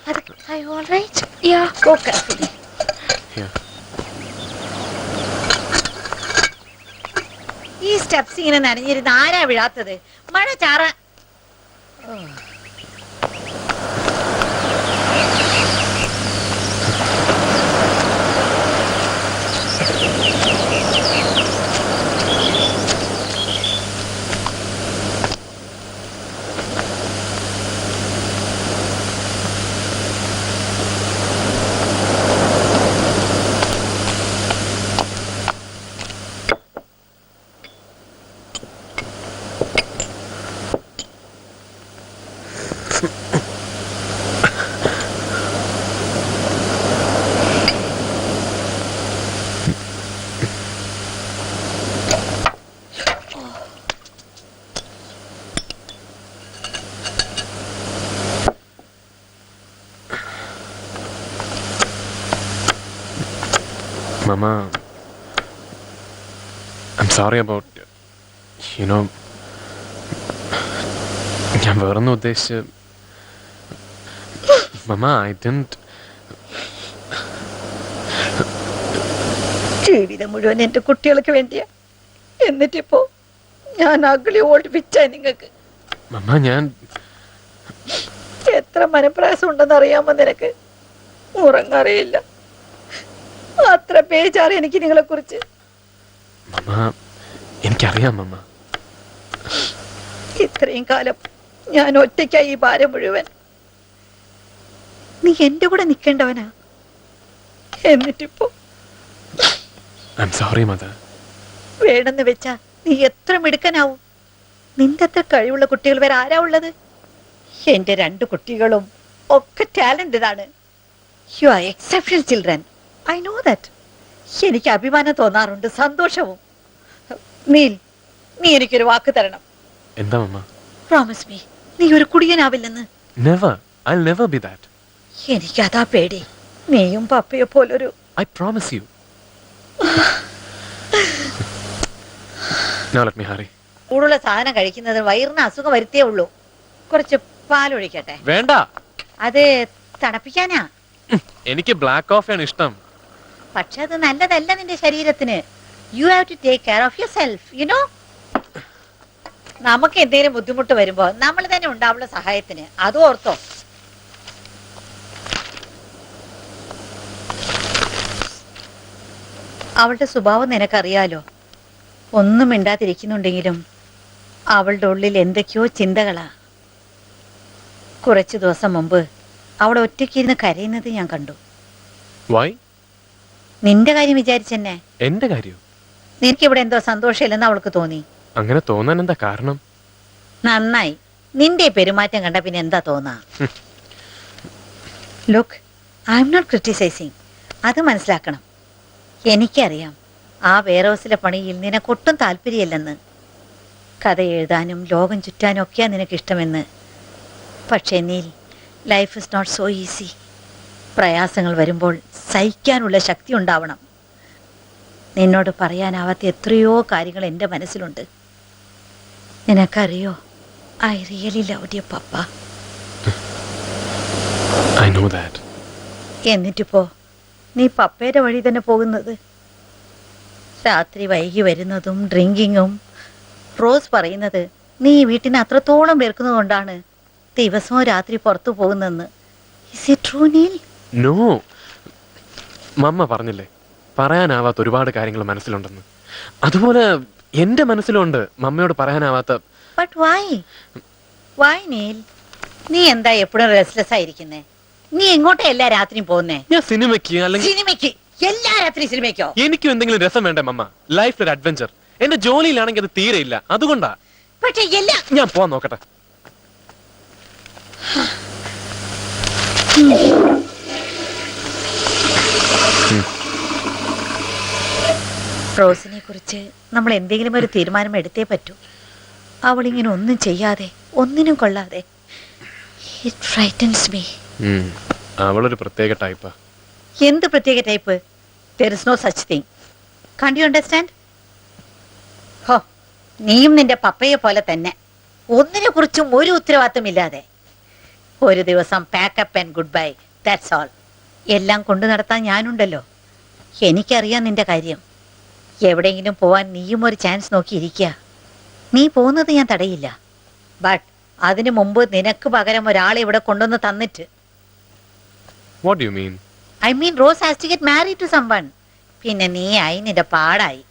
Are you all right? Yeah. Go carefully. Yeah. ഈ സ്റ്റെപ്സ് ഇങ്ങനെ നനഞ്ഞിരുന്ന് ആരാ വീഴാത്തത്? മഴ ചാറ. Mama, I'm sorry about, you know, ഞാൻ വേറൊന്നും ഉദ്ദേശിച്ച്. മമ്മ, I didn't. ജീവിതം മുഴുവൻ എന്റെ കുട്ടികൾക്ക് വേണ്ടിയാ. എന്നിട്ടിപ്പോ ഞാൻ അഗളി ഓൾഡ് വിറ്റായി നിങ്ങൾക്ക്. മമ്മ, ഞാൻ എത്ര മനപ്രയാസം ഉണ്ടെന്ന് അറിയാമോ നിനക്ക്? ഉറങ്ങറിയില്ല. അത്ര പേജാറ് എനിക്ക് നിങ്ങളെ കുറിച്ച്. മമ്മ, എനിക്കറിയാം മമ്മ. ഇത്രയും കാലം ഞാൻ ഒറ്റയ്ക്കായി ഈ ഭാരം മുഴുവൻ. നീ എന്റെ കൂടെ നിൽക്കേണ്ടവനാ. എന്നിട്ടിപ്പോ I'm sorry, mother. വേണമെന്ന് വെച്ചാ നീ എത്ര മിടുക്കനാവും. നിന്റെ അത്ര കഴിവുള്ള കുട്ടികൾ വേറെ ആരാ ഉള്ളത്? എന്റെ 2 കുട്ടികളും ഒക്കെ ടാലന്റഡ് ആണ്. You are exceptional children. I know that. എനിക്ക് അഭിമാനം തോന്നാറുണ്ട്, സന്തോഷവും. നീൽ, നീ എനിക്കൊരു വാക്ക് തരണം. എന്താ മമ്മ? പ്രോമിസ് മീ, നീ ഒരു കുടിയനാവില്ലെന്ന്. Never, I will never be that. എനിക്കതാ പേടി. നീയും പപ്പയെ പോലൊരു... I promise you. Now let me hurry. ചൂടുള്ള സാധനം കഴിക്കുന്നത് വയറിന് അസുഖം വരുത്തേ ഉള്ളൂ. കുറച്ച് പാലൊഴിക്കട്ടെ? വേണ്ട, അത് തണുപ്പിക്കാനാ. എനിക്ക് ബ്ലാക്ക് കോഫിയാണ് ഇഷ്ടം. പക്ഷെ അത് നല്ലതല്ല നിന്റെ ശരീരത്തിന്. You have to take care of yourself, you know. നമുക്ക് എന്തെങ്കിലും ബുദ്ധിമുട്ട് വരുമ്പോ നമ്മൾ തന്നെ ഉണ്ടാവുള്ള സഹായത്തിന്. അതും ഓർത്തോ. അവളുടെ സ്വഭാവം നിനക്കറിയാലോ. ഒന്നും മിണ്ടാതിരിക്കുന്നുണ്ടെങ്കിലും അവളുടെ ഉള്ളിൽ എന്തൊക്കെയോ ചിന്തകളാ. കുറച്ചു ദിവസം മുമ്പ് അവൾ ഒറ്റയ്ക്കിരുന്ന് കരയുന്നത് ഞാൻ കണ്ടു. Why? നിന്റെ കാര്യം വിചാരിച്ചെന്നെ. എന്റെ കാര്യം? നിനക്കിവിടെ എന്തോ സന്തോഷമില്ലെന്ന് അവൾക്ക് തോന്നി. അങ്ങനെ തോന്നാൻ എന്താ കാരണം? നന്നായി. നിന്റെ പെരുമാറ്റം കണ്ട പിന്നെ എന്താ തോന്നാ? Look, I am not criticising. അത് മനസ്സിലാക്കണം. എനിക്കറിയാം ആ വെയർഹൗസിലെ പണിയിൽ നിനക്കൊട്ടും താല്പര്യമില്ലെന്ന്. കഥ എഴുതാനും ലോകം ചുറ്റാനും ഒക്കെയാ നിനക്കിഷ്ടമെന്ന്. പക്ഷേ Neil, life is not so easy. പ്രയാസങ്ങൾ വരുമ്പോൾ സഹിക്കാനുള്ള ശക്തി ഉണ്ടാവണം. നിന്നോട് പറയാനാവാത്ത എത്രയോ കാര്യങ്ങൾ എൻ്റെ മനസ്സിലുണ്ട്. നിനക്കറിയോ, I really love you papa. I know that. എന്നിട്ടിപ്പോ നീ പപ്പയുടെ വഴി തന്നെ പോകുന്നത്. രാത്രി വൈകി വരുന്നതും ഡ്രിങ്കിങ്ങും. റോസ് പറയുന്നത് നീ വീട്ടിന് അത്രത്തോളം വെറുക്കുന്നതുകൊണ്ടാണ് ദിവസവും രാത്രി പുറത്തു പോകുന്നെന്ന്. Is it true, Neil? No. Mamma പറഞ്ഞില്ലേ, പറയാനാവാത്ത ഒരുപാട് കാര്യങ്ങൾ മനസ്സിലുണ്ടെന്ന്. അതുപോലെ എന്റെ മനസ്സിലുണ്ട് മമ്മയോട് പറയാനാവാത്ത. But why? Why, Neil? നീ എന്താ എപ്പോഴും റെസ്റ്റ്ലെസ് ആയിരിക്കുന്നേ? നീ എങ്ങോട്ടാ എല്ലാ രാത്രിയും പോകുന്നേ? ഞാൻ സിനിമയ്ക്ക്, അല്ലെങ്കിൽ സിനിമയ്ക്ക്. എല്ലാ രാത്രി സിനിമയ്ക്കോ? എനിക്കും എന്തെങ്കിലും രസം വേണ്ടേ മമ്മ? ലൈഫിൽ ഒരു അഡ്വഞ്ചർ. എന്റെ ജോലിയിലാണെങ്കിൽ അത് തീരെ ഇല്ല. അതുകൊണ്ടാ. പക്ഷെ എല്ലാം... ഞാൻ പോവാൻ നോക്കട്ടെ. റോസിനെ കുറിച്ച് നമ്മൾ എന്തെങ്കിലും ഒരു തീരുമാനം എടുത്തേ പറ്റൂ. അവളിങ്ങനെ ഒന്നും ചെയ്യാതെ, ഒന്നിനും കൊള്ളാതെ. It frightens me. അവളൊരു പ്രത്യേക ടൈപ്പാ. എന്ത് പ്രത്യേക type? There is no such thing. Can't you understand? ഹോ, നീയും നിന്റെ പപ്പയെ പോലെ തന്നെ. ഒന്നിനെ കുറിച്ചും ഒരു ഉത്തരവാദിത്തമില്ലാതെ. ഒരു ദിവസം pack up and good bye, that's all. എല്ലാം കൊണ്ടു നടത്താൻ ഞാനുണ്ടല്ലോ. എനിക്കറിയാം നിന്റെ കാര്യം. എവിടെയെങ്കിലും പോവാൻ നീയും ഒരു ചാൻസ് നോക്കിയിരിക്കുക. നീ പോകുന്നത് ഞാൻ തടയില്ല. ബട്ട് അതിനു മുമ്പ് നിനക്ക് പകരം ഒരാളെ ഇവിടെ കൊണ്ടുവന്ന് തന്നിട്ട്. What do you mean? I mean Rose has to get married to someone. പിന്നെ നീ ആയി, നിന്റെ പാടായി.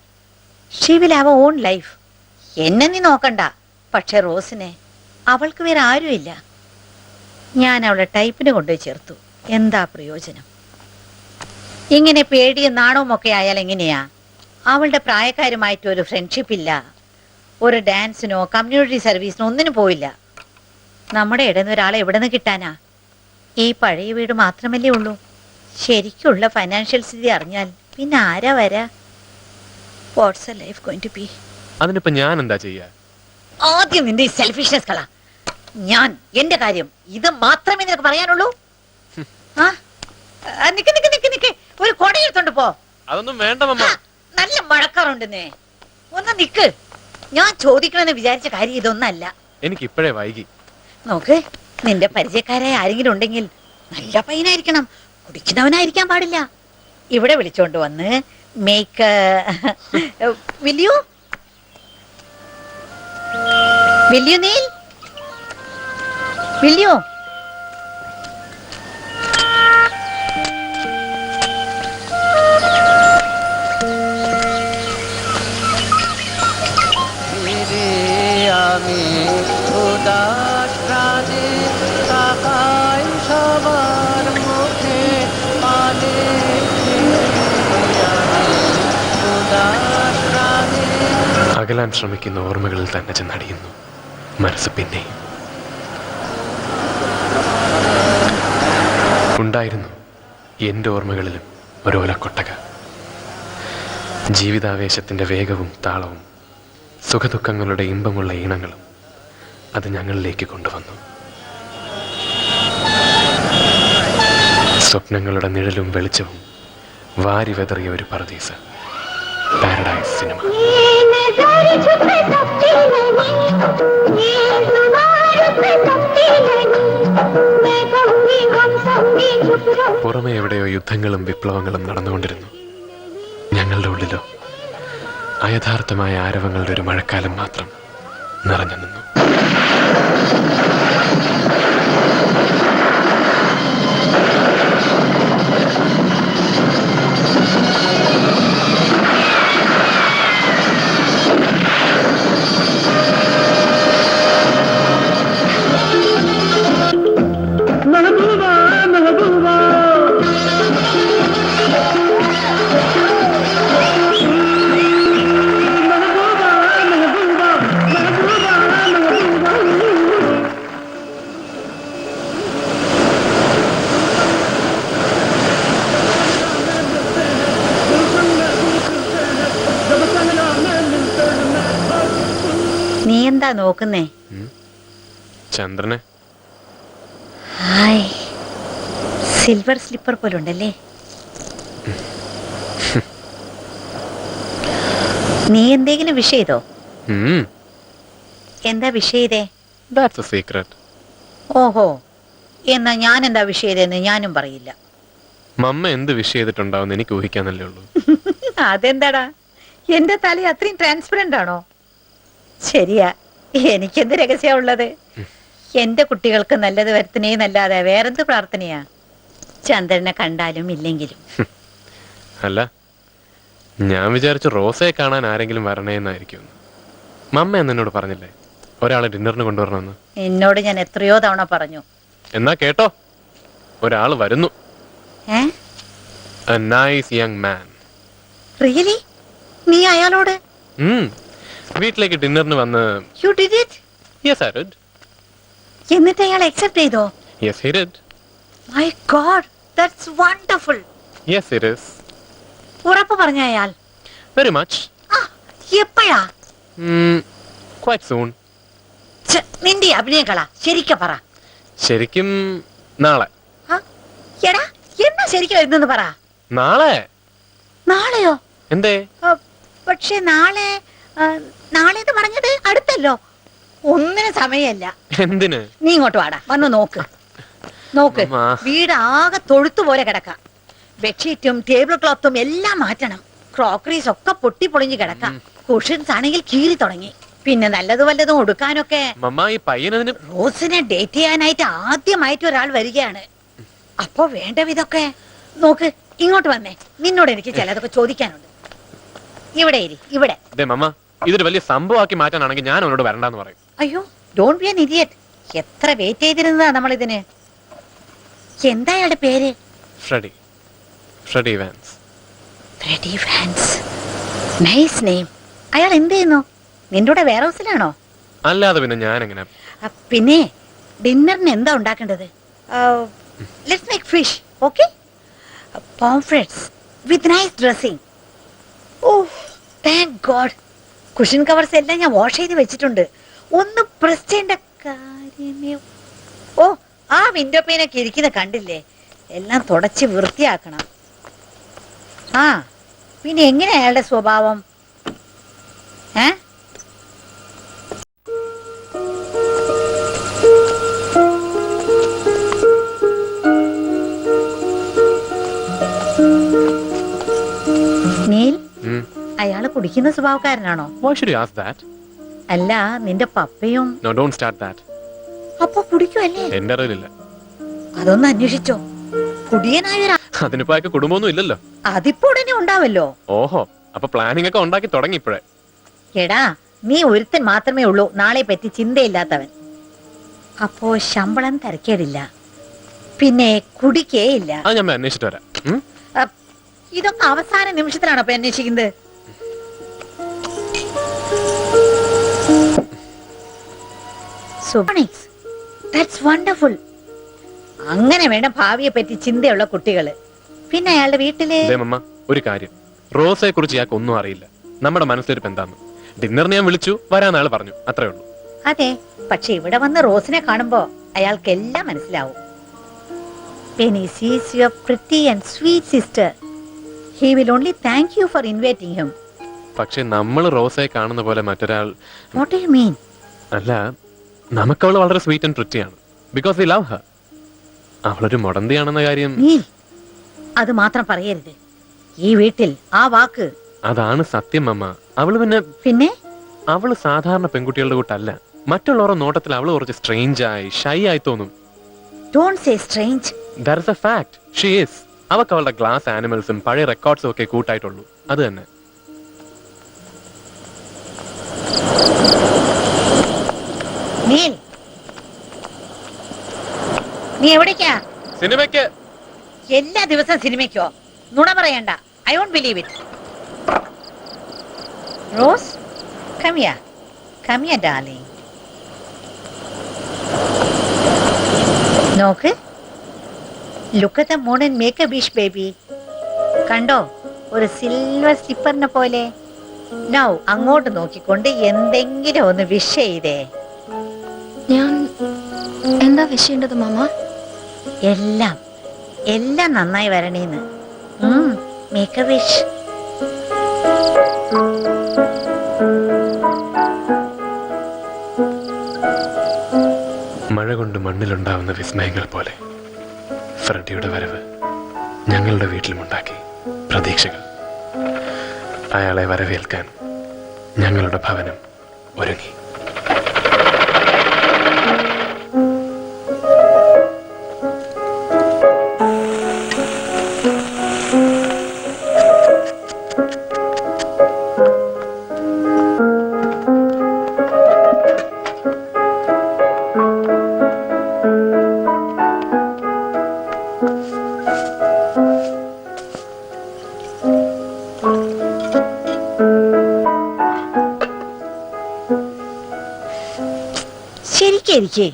She will have her own life. എന്നെ നീ നോക്കണ്ട. പക്ഷെ റോസിനെ, അവൾക്ക് വേറെ ആരുമില്ല. ഞാൻ അവളെ ടൈപ്പിന് കൊണ്ടുപോയി ചേർത്തു. എന്താ പ്രയോജനം? ഇങ്ങനെ പേടിയും നാണവും ഒക്കെ ആയാൽ എങ്ങനെയാ? അവളുടെ പ്രായക്കാരുമായിട്ട് ഒരു ഫ്രണ്ട്ഷിപ്പ് ഇല്ല. ഒരു ഡാൻസിനോ കമ്മ്യൂണിറ്റി സർവീസിനോ ഒന്നിനും പോയില്ല. നമ്മുടെ ഇടന്ന് ഒരാളെ എവിടെ നിന്ന് കിട്ടാനാ? ഈ പഴയ വീട് മാത്രമല്ലേ ഉള്ളൂ. ശരിക്കുള്ള ഫൈനാൻഷ്യൽ സ്ഥിതി അറിഞ്ഞാൽ പിന്നെ ആരാ വരാ? What's a life going to be? അതിനിപ്പോ ഞാൻ എന്താ ചെയ്യാ? ആദ്യം നിന്റെ ഈ സെൽഫിഷ്നെസ് കള. ഞാൻ എന്റെ കാര്യം ഇത് മാത്രമേ നിനക്ക് പറയാനുള്ളൂ. നിക്ക് നിക്ക് നിക്ക് നിക്ക്, ഒരു കൊട എടുത്തോണ്ട് പോ. അതൊന്നും വേണ്ട മമ്മ. നല്ല മഴക്കാറുണ്ടെന്നേ. ഒന്ന് നിക്ക്. ഞാൻ ചോദിക്കണമെന്ന് വിചാരിച്ച കാര്യം ഇതൊന്നല്ല. എനിക്ക് ഇപ്പോഴേ വൈകി. നോക്ക്, നിന്റെ പരിചയക്കാരായ ആരെങ്കിലും ഉണ്ടെങ്കിൽ നല്ല പയ്യനായിരിക്കണം, കുടിക്കുന്നവനായിരിക്കാൻ പാടില്ല. ഇവിടെ വിളിച്ചോണ്ട് വന്ന് make will you will you Neil will you. আমি উদাস রাজে তাকাই সবার মুখে পানে উদাস রাজে. അകലാൻ ശ്രമിക്കുന്ന ഓർമ്മകളിൽ തന്നെ ചെന്നടിയുന്നു മനസ്സ്. പിന്നെയും ഉണ്ടായിരുന്നു എൻ്റെ ഓർമ്മകളിലും ഒരു ഓലക്കൊട്ടക. ജീവിതാവേശത്തിൻ്റെ വേഗവും താളവും സുഖദുഃഖങ്ങളുടെ ഇമ്പമുള്ള ഈണങ്ങളും അത് ഞങ്ങളിലേക്ക് കൊണ്ടുവന്നു. സ്വപ്നങ്ങളുടെ നിഴലും വെളിച്ചവും വാരി വെതറിയ ഒരു പർദീസ. Paradise cinema. പുറമെ എവിടെയോ യുദ്ധങ്ങളും വിപ്ലവങ്ങളും നടന്നുകൊണ്ടിരുന്നു. ഞങ്ങളുടെ ഉള്ളിലോ അയഥാർത്ഥമായ ആരവങ്ങളുടെ ഒരു മഴക്കാലം മാത്രം നിറഞ്ഞു നിന്നു. നീ എന്താ നോക്കുന്നേ? ചന്ദ്രനെ. ഹായ്, സിൽവർ സ്ലിപ്പർ പോലുണ്ടല്ലേ? നീ എന്തെങ്കിലും വിഷ് ചെയ്തോ? എന്താ വിഷ് ചെയ്തേ? That's a secret. ഓഹോ, എന്നാ ഞാൻ എന്താ വിഷ് ചെയ്തേന്ന് ഞാനും പറയില്ല. മമ്മ എന്ത് വിഷ് ചെയ്തിട്ടുണ്ടാവും എനിക്ക് ഊഹിക്കാന്നല്ലേ ഉള്ളൂ. അതെന്താടാ, എന്റെ തല അത്രയും ട്രാൻസ്പെറന്റ് ആണോ? ശരിയാ, എനിക്കെന്ത് രഹസ്യ ഉള്ളത്? എന്റെ കുട്ടികൾക്ക് നല്ലത് വരുത്തണേന്നല്ലാതെ വേറെന്ത് പ്രാർത്ഥനയാ? ചന്ദ്രനെ കണ്ടാലും ഇല്ലെങ്കിലും. അല്ല, ഞാൻ വിചാരിച്ചു റോസയെ കാണാൻ ആരെങ്കിലും വരണേന്നായിരിക്കും. മമ്മ എന്നോട് പറഞ്ഞില്ലേ ഒരാളെ ഡിന്നറിന് കൊണ്ടുവരണമെന്ന്? എന്നോട് ഞാൻ എത്രയോ തവണ പറഞ്ഞു. എന്നാ കേട്ടോ, ഒരാള് വരുന്നു. A nice young man. Really? നീ അയാളോട്? വീട്ടിലേക്ക് ഡിന്നറിന് വന്ന്. You did it? Yes, I did. എന്നിട്ട് അയാൾ അക്സെപ്റ്റ് ചെയ്തോ? Yes, he did. My God, that's wonderful. Yes, it is. ഉറപ്പ് പറഞ്ഞ അയാൾ? Very much. എപ്പോഴാ? Quite soon. നിന്റെ അഭിനയകളാ, ശരിക്ക പറ. ശരിക്കും നാളെ. എടാ, എന്നാ ശരിക്കും വരുന്നെന്ന് പറ. നാളെ. നാളെയോ? എന്തേ? പക്ഷെ നാളെ എന്ന് പറഞ്ഞത് അടുത്തല്ലോ. ഒന്നിനും സമയല്ല. എന്തിന്? നീ ഇങ്ങോട്ട് വാടാ, വന്ന് നോക്ക്. വീട് ആകെ തൊഴുത്തു പോലെ കിടക്കാം. ബെഡ്ഷീറ്റും ടേബിൾ ക്ലോത്തും എല്ലാം മാറ്റണം. ക്രോക്കറീസ് ഒക്കെ പൊട്ടി പൊളിഞ്ഞു കിടക്കാം. കുഷൻസ് ആണെങ്കിൽ കീറി തുടങ്ങി. പിന്നെ നല്ലത് വല്ലതും ഒടുക്കാനൊക്കെ. റോസിനെ ഡേറ്റ് ചെയ്യാനായിട്ട് ആദ്യമായിട്ട് ഒരാൾ വരികയാണ്. അപ്പൊ വേണ്ട വിധൊക്കെ നോക്ക്. ഇങ്ങോട്ട് വന്നേ, നിന്നോട് എനിക്ക് ചിലതൊക്കെ ചോദിക്കാനുണ്ട്. ഇവിടെ ഇവിടെ. ഇതൊരു വലിയ സംഭവമാക്കി മാറ്റാനാണെങ്കിൽ ഞാൻ അവനോട് വരണ്ടെന്ന് പറയും. അയ്യോ, ഡോണ്ട് ബി ആൻ ഇഡിയറ്റ്. എത്ര വെയിറ്റ് ചെയ്തിരുന്നതാ നമ്മൾ ഇതിന്. എന്താ അയാളുടെ പേര്? Freddie. Freddie Vance. Freddie Vance, nice name. അയാൾ എന്ത് ചെയ്യുന്നു? നിന്റെ കൂടെ വെയർ ഹൗസിലാണോ? അല്ലാതെ പിന്നെ ഞാൻ എങ്ങനെ? പിന്നെ ഡിന്നറിന് എന്താ ഉണ്ടാക്കേണ്ടത്? Let's make fish, okay? Pomfrets with nice dressing. Oh, thank God. Cushion covers എല്ലാം ഞാൻ വാഷ് ചെയ്ത് വെച്ചിട്ടുണ്ട്. ഒന്ന് പ്രസ് ചെയ്യേണ്ട കാര്യമേ. ഓ, ആ വിൻഡോ പെയിനൊക്കെ ഇരിക്കുന്ന കണ്ടില്ലേ? എല്ലാം തുടച്ച് വൃത്തിയാക്കണം. പിന്നെ എങ്ങനെ അയാളുടെ സ്വഭാവം? നീൽ, അയാള് കുടിക്കുന്ന സ്വഭാവക്കാരനാണോ? Why should you ask that? അല്ല, നിന്റെ പപ്പയും. No, don't start that. അപ്പൊ കുടിക്കുമല്ലേ? എന്റെ അറിവില്ല. അതൊന്ന് അന്വേഷിച്ചോ. കുടിയനായ അതിനിപ്പോ കുടുംബമൊന്നും ഇല്ലല്ലോ. അതിപ്പോ ഉടനെ ഉണ്ടാവല്ലോ. ഓഹോ, അപ്പൊ പ്ലാനിങ് ഒക്കെ ഉണ്ടാക്കി തുടങ്ങി ഇപ്പോഴേ. എടാ, നീ ഒരുത്തൻ മാത്രമേ ഉള്ളൂ നാളെ പറ്റി ചിന്തയില്ലാത്തവൻ. അപ്പോ ശമ്പളം തരക്കേടില്ല, പിന്നെ കുടിക്കേയില്ല. അത് ഞാൻ അന്വേഷിച്ചിട്ട് വരാം. ഇതൊക്കെ അവസാന നിമിഷത്തിലാണോ അപ്പൊ അന്വേഷിക്കുന്നത്? That's wonderful. അങ്ങനെ വേണം ഭാവിയെ പറ്റി ചിന്തയുള്ള കുട്ടികള്. പിന്നെ അയാളുടെ വീട്ടില് ഒരു കാര്യം, റോസയെ കുറിച്ച് ഇയാൾക്ക് ഒന്നും അറിയില്ല. നമ്മുടെ മനസ്സിലിരിപ്പ് എന്താന്ന്. ഡിന്നറിന് ഞാൻ വിളിച്ചു, വരാൻ ആള് പറഞ്ഞു, അത്രേ ഉള്ളൂ. അതെ, പക്ഷെ ഇവിടെ വന്ന് റോസിനെ കാണുമ്പോ അയാൾക്ക് എല്ലാം മനസ്സിലാവും. When he sees your pretty and sweet sister, he will only thank you for inviting him. പക്ഷെ നമ്മൾ റോസയെ കാണുന്ന പോലെ മറ്റൊരാൾ What do you mean? അല്ല, നമുക്കവള് വളരെ സ്വീറ്റ് ആൻഡ് പ്രിറ്റിയാണ്. Because we love her. അവളൊരു മുടന്തിയാണെന്ന കാര്യം നീൽ, അത് മാത്രം പറയരുത്. ഈ വീട്ടിൽ ആ വാക്ക്. അതാണ് സത്യം അമ്മ. അവള് പിന്നെ അവള് സാധാരണ പെൺകുട്ടികളുടെ കൂട്ടല്ല. മറ്റുള്ളവരുടെ നോട്ടത്തിൽ അവള് കുറച്ച് സ്ട്രേഞ്ച് ആയി, ഷൈ ആയി തോന്നും. don't say strange. That is a fact. She is. അവൾക്ക് അവളുടെ ഗ്ലാസ് ആനിമൽസും പഴയ റെക്കോർഡ്സും ഒക്കെ കൂട്ടായിട്ടുള്ളൂ. അത് തന്നെ. നീൽ, നീ എവിടേക്കാ? സിനിമയ്ക്ക്. എല്ലാ ദിവസവും സിനിമയ്ക്കോ? നുണ പറയണ്ട. I won't believe it. Rose, come here. Come here, darling. നോക്ക്. Look at the moon and make a wish, baby. കണ്ടോ, ഒരു സിൽവർ സ്ലിപ്പറിനെ പോലെ. നൗ അങ്ങോട്ട് നോക്കിക്കൊണ്ട് എന്തെങ്കിലും ഒന്ന് വിഷ് ചെയ്തേ. ഞാൻ എന്താ വിഷയേണ്ടത് മാമ? എല്ലാം എല്ലാം നന്നായി വരണേന്ന്. Make A wish. മഴ കൊണ്ട് മണ്ണിലുണ്ടാവുന്ന വിസ്മയങ്ങൾ പോലെ ഫ്രെഡിയുടെ വരവ് ഞങ്ങളുടെ വീട്ടിലുമുണ്ടാക്കി പ്രതീക്ഷകൾ. അയാളെ വരവേൽക്കാൻ ഞങ്ങളുടെ ഭവനം ഒരുങ്ങി. ശരിക്കേ,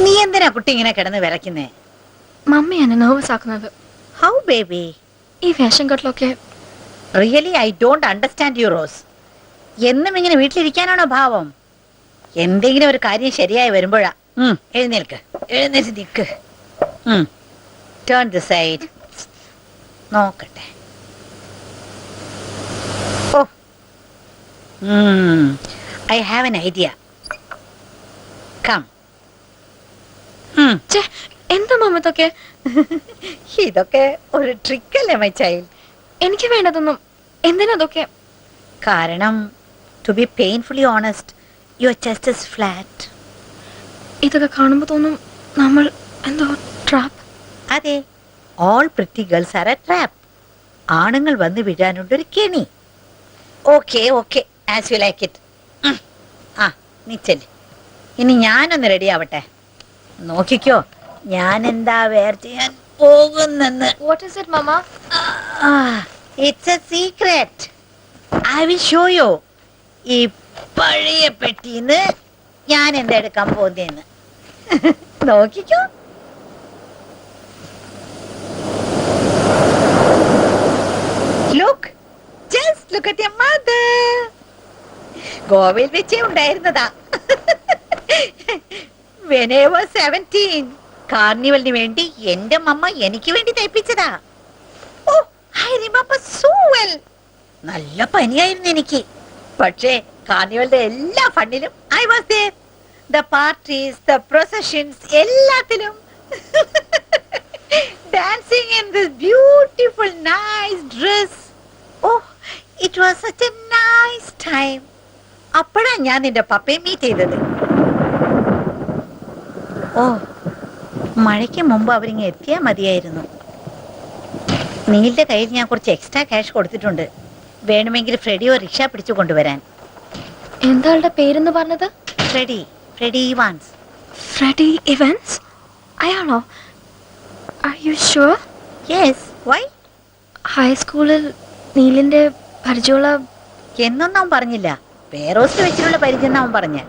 നീ എന്തിനാ കുട്ടി ഇങ്ങനെ കിടന്ന് വിറയ്ക്കുന്നേ? മമ്മിയാണ് നെർവസ് ആക്കുന്നത്. How baby? ഈ വേഷം കെട്ടലൊക്കെ. Really I don't understand you Rose. എന്നും ഇങ്ങനെ വീട്ടിലിരിക്കാനാണോ ഭാവം? എന്തെങ്കിലും ഒരു കാര്യം ശരിയായി വരുമ്പോഴാ. എഴുന്നേൽക്ക്, എഴുന്നേറ്റ് നിൽക്ക്. Turn the side. നോക്കട്ടെ. ഓ, I have an idea. Come. എന്താ മാമ ഇതൊക്കെ? ഇതൊക്കെ ഒരു ട്രിക്കല്ലേ മൈ ചൈൽഡ്? എനിക്ക് വേണ്ടതൊന്നും. എന്തിനാ അതൊക്കെ? കാരണം to be painfully honest, your chest is flat. ഇതൊക്കെ കാണുമ്പോ തോന്നും നമ്മൾ എന്തോ ട്രാപ്പ്. അതെ, all pretty girls are a trap. ആണുങ്ങൾ വന്ന് വീഴാനുണ്ടൊരു കെണി. Okay okay, as you like it. ആ, നീ ചെല്ല്. ഇനി ഞാനൊന്ന് റെഡി ആവട്ടെ. നോക്കിക്കോ, ഞാൻ എന്താ വെയർ ചെയ്യാൻ പോകുന്നെന്ന്. What is it, Mama? It's A secret. I will show you. ഈ പഴയ പെട്ടിന്ന് ഞാൻ എന്താ എടുക്കാൻ പോകുന്നതെന്ന് നോക്കിക്കോ. Look, just look at your mother. ഗോവയിൽ വെച്ചേ ഉണ്ടായിരുന്നതാ. When I was 17, കാർണിവലിന് വേണ്ടി എന്റെ മമ്മ എനിക്ക് വേണ്ടി തയ്പ്പിച്ചതാ. ഓ, I remember so well. നല്ല പനിയായിരുന്നു എനിക്ക്. പക്ഷേ കാർണിവലിന്റെ എല്ലാ ഫണ്ടിലും I was there. The parties, the processions, എല്ലാത്തിലും. Dancing in this beautiful, nice dress. Oh, it was such a nice time. അപ്പോഴാ ഞാൻ നിന്റെ പപ്പയെ മീറ്റ് ചെയ്തത്. ഓ, മഴയ്ക്ക് മുമ്പ് അവരിങ്ങ് എത്തിയാ മതിയായിരുന്നു. നീലിന്റെ കയ്യിൽ ഞാൻ കുറച്ച് എക്സ്ട്രാ ക്യാഷ് കൊടുത്തിട്ടുണ്ട്. വേണമെങ്കിൽ ഫ്രെഡിയോ റിക്ഷ പിടിച്ചു കൊണ്ടുവരാൻ. എന്താ ആളുടെ പേരെന്ന് പറഞ്ഞത്? Freddie, Freddie Evans. Freddie Evans? അയാളോ? Are you sure? Yes, why? ഹൈസ്കൂളിൽ നീലിന്റെ പരിചയമുള്ള എന്നൊന്നും അവൻ പറഞ്ഞില്ല. പേരോസ്റ്റ് വെച്ചിട്ടുള്ള പരിചയം അവൻ പറഞ്ഞ.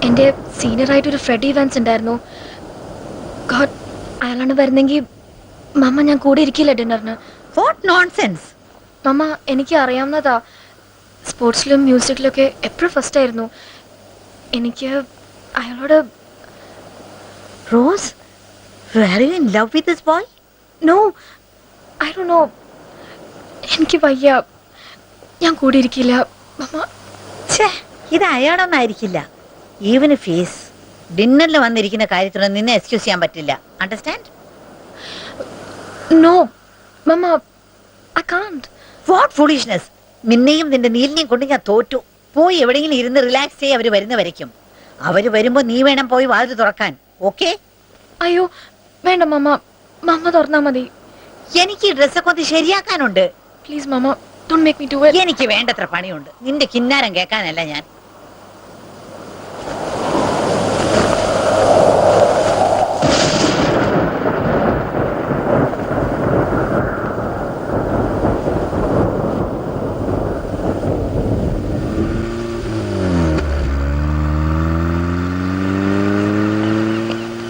എൻ്റെ സീനിയറായിട്ടൊരു ഫ്രെഡി ഇവാൻസ് ഉണ്ടായിരുന്നു. ഗോഡ്, അയാളാണ് വരുന്നെങ്കിൽ മമ്മ ഞാൻ കൂടെ ഇരിക്കില്ല ഡിന്നറിന്. What nonsense. മമ്മ എനിക്ക് അറിയാവുന്നതാ, സ്പോർട്സിലും മ്യൂസിക്കിലൊക്കെ എപ്പോഴും ഫസ്റ്റ് ആയിരുന്നു. എനിക്ക് അയാളോട് Rose, were you in love with this boy? No, I don't know. എനിക്ക് വയ്യ, ഞാൻ കൂടെ ഇരിക്കില്ല മമ്മ. ഛേ, ഇത് അയാളൊന്നായിരിക്കില്ല. ഈവൻ ഫീസ് ഡിന്നറിൽ വന്നിരിക്കുന്ന കാര്യത്തിലൊന്നും നിന്നെ എക്സ്ക്യൂസ് ചെയ്യാൻ പറ്റില്ല. Understand? No mama, I can't. What foolishness. നിന്നെയും നിന്റെ നീലിനെയും കൊണ്ട് ഞാൻ തോറ്റു. പോയി എവിടെയെങ്കിലും ഇരുന്ന് റിലാക്സ് ചെയ്യ്. അവര് വരുന്നവരേക്കും. അവര് വരുമ്പോ നീ വേണം പോയി വാതിൽ തുറക്കാൻ. ഓക്കെ? അയ്യോ വേണ്ട മമ്മ, മമ്മ തുറന്നാ മതി. എനിക്ക് ഡ്രസ്സൊക്കെ ഒന്ന് ശരിയാക്കാനുണ്ട്. Please mamma, don't make me do it. എനിക്ക് വേണ്ടത്ര പണിയുണ്ട്. നിന്റെ കിന്നാരം കേൾക്കാനല്ല ഞാൻ.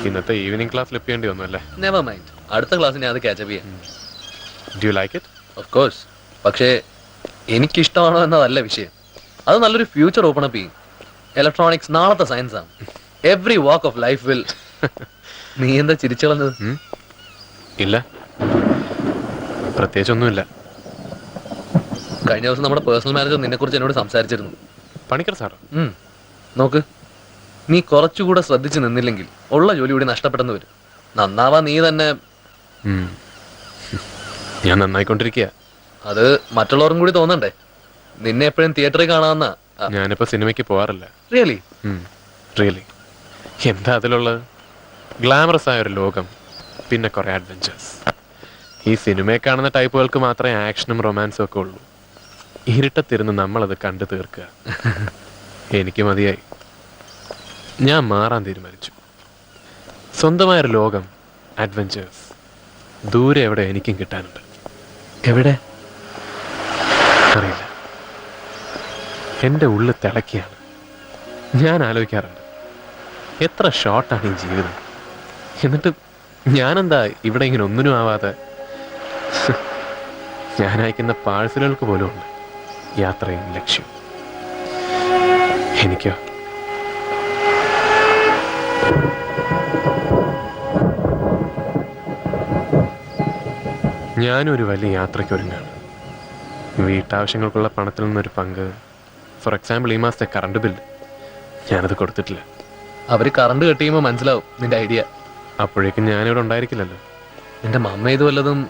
ഇന്നത്തെ ഈവനിങ് ക്ലാസ് ലഭിക്കേണ്ടി വന്നു അല്ലേ? നെവർ മൈൻഡ്, അടുത്ത ക്ലാസ്സിൽ ഞാൻ അത് ക്യാച്ചപ്പ് ചെയ്യാം. Do you like it? Of course. പക്ഷേ എനിക്കിഷ്ടമാണോ എന്നതല്ല വിഷയം. അത് നല്ലൊരു ഫ്യൂച്ചർ ഓപ്പൺ അപ്പ് ചെയ്യും. ഇലക്ട്രോണിക്സ് നാളത്തെ സയൻസ് ആണ്. Every walk of life will. നീ എന്താ ചിരിച്ചു കളഞ്ഞത്? ഇല്ല, പ്രത്യേകിച്ചൊന്നുമില്ല. കഴിഞ്ഞ ദിവസം നമ്മുടെ പേഴ്സണൽ മാനേജർ നിന്നെ കുറിച്ച് എന്നോട് സംസാരിച്ചിരുന്നു. പണിക്കർ സാറോ? നോക്ക്, നീ കുറച്ചുകൂടെ ശ്രദ്ധിച്ചു നിന്നില്ലെങ്കിൽ ഉള്ള ജോലി കൂടി നഷ്ടപ്പെട്ടെന്ന് വരും. നന്നാവാ നീ തന്നെ. ഞാൻ നന്നായിക്കൊണ്ടിരിക്കുക. അത് മറ്റുള്ളവർക്കും കൂടി തോന്നണ്ടേ? നിന്നെ എപ്പോഴും തിയേറ്ററിൽ കാണാമെന്നാ. ഞാനിപ്പോ സിനിമയ്ക്ക് പോവാറില്ല. റിയലി? റിയലി. എന്താ അതിലുള്ളത്? ഗ്ലാമറസ് ആയ ഒരു ലോകം, പിന്നെ കുറെ അഡ്വഞ്ചേഴ്സ്. ഈ സിനിമയെ കാണുന്ന ടൈപ്പുകൾക്ക് മാത്രമേ ആക്ഷനും റൊമാൻസും ഒക്കെ ഉള്ളൂ. ഇരുട്ടത്തിരുന്ന് നമ്മളത് കണ്ടു തീർക്കുക. എനിക്ക് മതിയായി. ഞാൻ മാറാൻ തീരുമാനിച്ചു. സ്വന്തമായൊരു ലോകം, അഡ്വഞ്ചേഴ്സ്, ദൂരെ എവിടെ എനിക്കും കിട്ടാനുണ്ട്. എവിടെ? അറിയില്ല. എൻ്റെ ഉള്ളിൽ തിളക്കിയാണ്. ഞാൻ ആലോചിക്കാറുണ്ട്, എത്ര ഷോർട്ടാണ് ഈ ജീവിതം. എന്നിട്ട് ഞാനെന്താ ഇവിടെ ഇങ്ങനെ ഒന്നിനും ആവാതെ? ഞാൻ അയക്കുന്ന പാഴ്സലുകൾക്ക് പോലും ഉണ്ട് യാത്രയും ലക്ഷ്യം. എനിക്കോ? ഞാനൊരു വലിയ യാത്രയ്ക്ക് ഒരുങ്ങാണ്. വീട്ടാവശ്യങ്ങൾക്കുള്ള പണത്തിൽ നിന്നൊരു പങ്ക്, ഫോർ എക്സാമ്പിൾ ഈ മാസത്തെ കറണ്ട് ബില്ല്, ഞാനത് കൊടുത്തിട്ടില്ല. അവര് കറണ്ട് കട്ട് ചെയ്യുമ്പോൾ മനസ്സിലാവും നിന്റെ ഐഡിയ. അപ്പോഴേക്കും ഞാനിവിടെ ഉണ്ടായിരിക്കില്ലല്ലോ. നിന്റെ മമ്മ ഇത് വല്ലതും?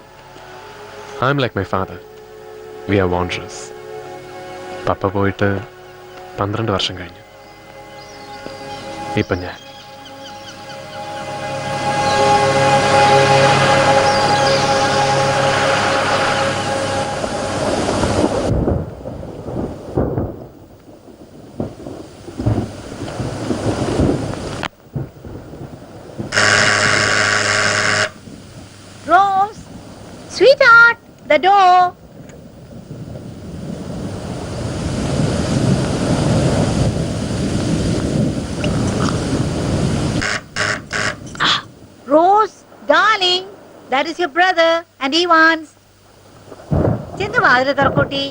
I am like my father, we are wanderers. Papa പോയിട്ട് 12 വർഷം കഴിഞ്ഞു. ഇപ്പം ഞാൻ. Rose, sweetheart, the door. Rose, darling, that is your brother and he wants. ചെന്ന് വാതിൽ തുറക്കൂട്ടി.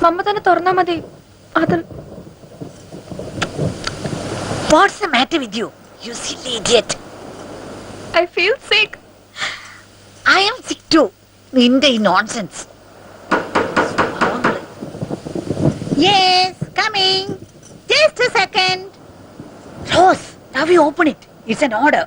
മമ്മ തന്നെ തുറന്നാ മതി. അത് What's the matter with you? You silly idiot. I feel sick. I am sick too. നിന്റെ ഈ nonsense. Yes, coming. Just a second. Rose, now we open it. It's an order.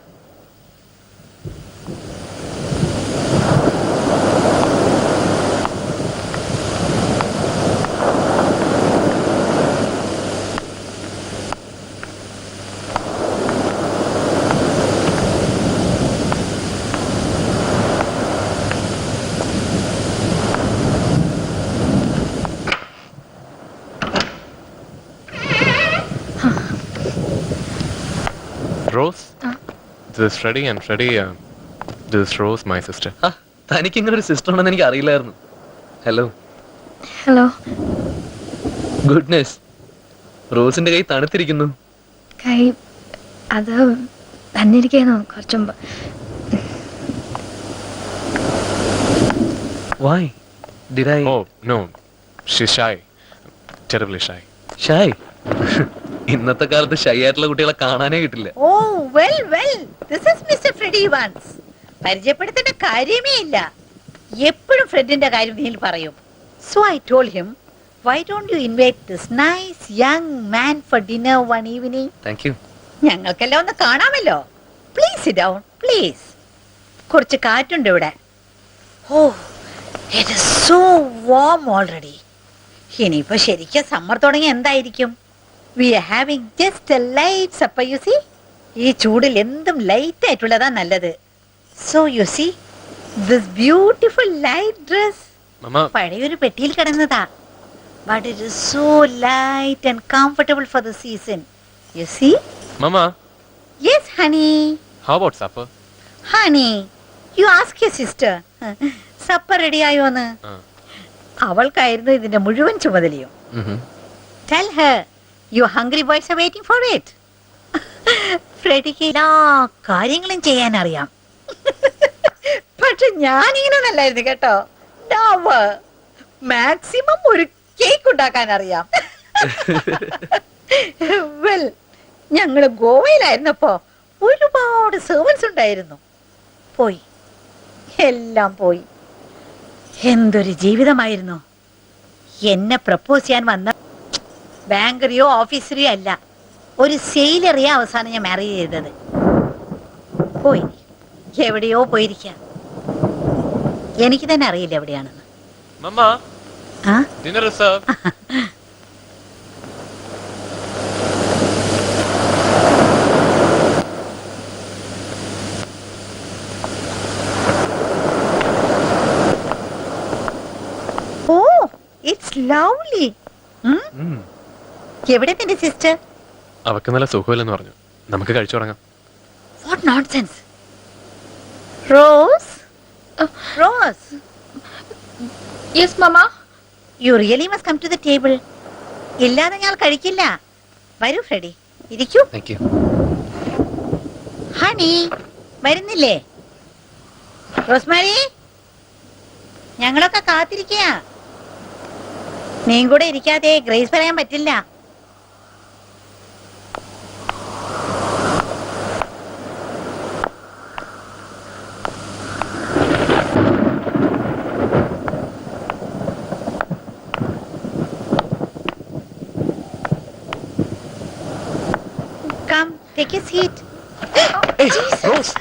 Rose, this is Freddie, and Freddie, this is Rose, my sister. തനിക്ക് ഇങ്ങനെ ഒരു sister ഉണ്ടെന്ന് എനിക്ക് അറിയില്ലായിരുന്നു. Hello. Hello. Goodness, റോസിന്റെ കൈ തണുത്തിരിക്കുന്നു. കൈ അത് തന്നിരിക്കുന്നു കുറച്ചുമ്പ്. Why? Did I? Oh, no. She's shy. Terribly shy. Shy. ഇന്നത്തെ കാലത്ത് ഷൈ ആയിട്ടുള്ള കുട്ടികളെ കാണാനേ കിട്ടില്ല. Oh well well this is Mister Freddie Evans. പരിചയപ്പെടുത്തേണ്ട കാര്യമേ ഇല്ല. എപ്പോഴും ഫ്രെഡിന്റെ കാര്യം നീ പറയും. So I told him why don't you invite this nice young man for dinner one evening. Thank you. ഞങ്ങൾക്കെല്ലാം ഒന്ന് കാണാമല്ലോ. Please sit down please. കുറച്ച് കാറ്റുണ്ട് ഇവിടെ. Oh it is so warm already. ഇനിയിപ്പോ ശരിക്കും സമ്മർ തുടങ്ങി എന്തായിരിക്കും? We are having just a light supper you see. ഈ ചൂടിൽ എന്തും ലൈറ്റ് ആയിട്ടുള്ളതാ നല്ലത്. So you see this beautiful light dress Mama, പഴയൊരു പെട്ടിയിൽ കിടന്നതാ. But it is so light and comfortable for the season. You see. Mama, yes honey. how about supper? Honey you ask your sister supper ready ആയോന്ന്. അവൾക്കായിരുന്നു ഇതിന്റെ മുഴുവൻ ചുമതലയും. Tell her you hungry boys are waiting for it. ഫ്രെഡിക്ക് എല്ലാ കാര്യങ്ങളും ചെയ്യാൻ അറിയാം. പക്ഷെ ഞാനിങ്ങനെ നല്ലായിരുന്നു കേട്ടോ. മാക്സിമം ഒരു കേക്ക് ഉണ്ടാക്കാൻ അറിയാം. വെൽ ഞങ്ങള് ഗോവയിലായിരുന്നപ്പോ ഒരുപാട് സെർവൻസ് ഉണ്ടായിരുന്നു. പോയി, എല്ലാം പോയി. എന്തൊരു ജീവിതമായിരുന്നു. എന്നെ പ്രപ്പോസ് ചെയ്യാൻ വന്ന ബാങ്കറിയോ ഓഫീസറിയോ അല്ല, ഒരു സെയിലറിയാ അവസാനം ഞാൻ മാരേജ് ചെയ്തത്. പോയി, എവിടെയോ പോയിരിക്കാം. എനിക്ക് തന്നെ അറിയില്ല എവിടെയാണെന്ന്. Mama, ആ dinner is served. Oh it's lovely. എവിടെ നിന്റെ സിസ്റ്റർ? അവക്ക് നല്ല സുഖമില്ലെന്ന് പറഞ്ഞു. നമുക്ക് കഴിച്ചു തുടങ്ങാം. What nonsense. Rose Rose yes mamma. You really must come to the table. ഇല്ലാതെ ഞാൻ കഴിക്കില്ല. വരൂ ഫ്രെഡി, ഇരിക്കൂ. Thank you. ഹണി വരുന്നില്ലേ? റോസ്മാരി, ഞങ്ങളൊക്കെ കാത്തിരിക്കുക. നീയും കൂടെ ഇരിക്കാതെ ഗ്രേസ് പറയാൻ പറ്റില്ല. Come, take a seat. Hey, Rose.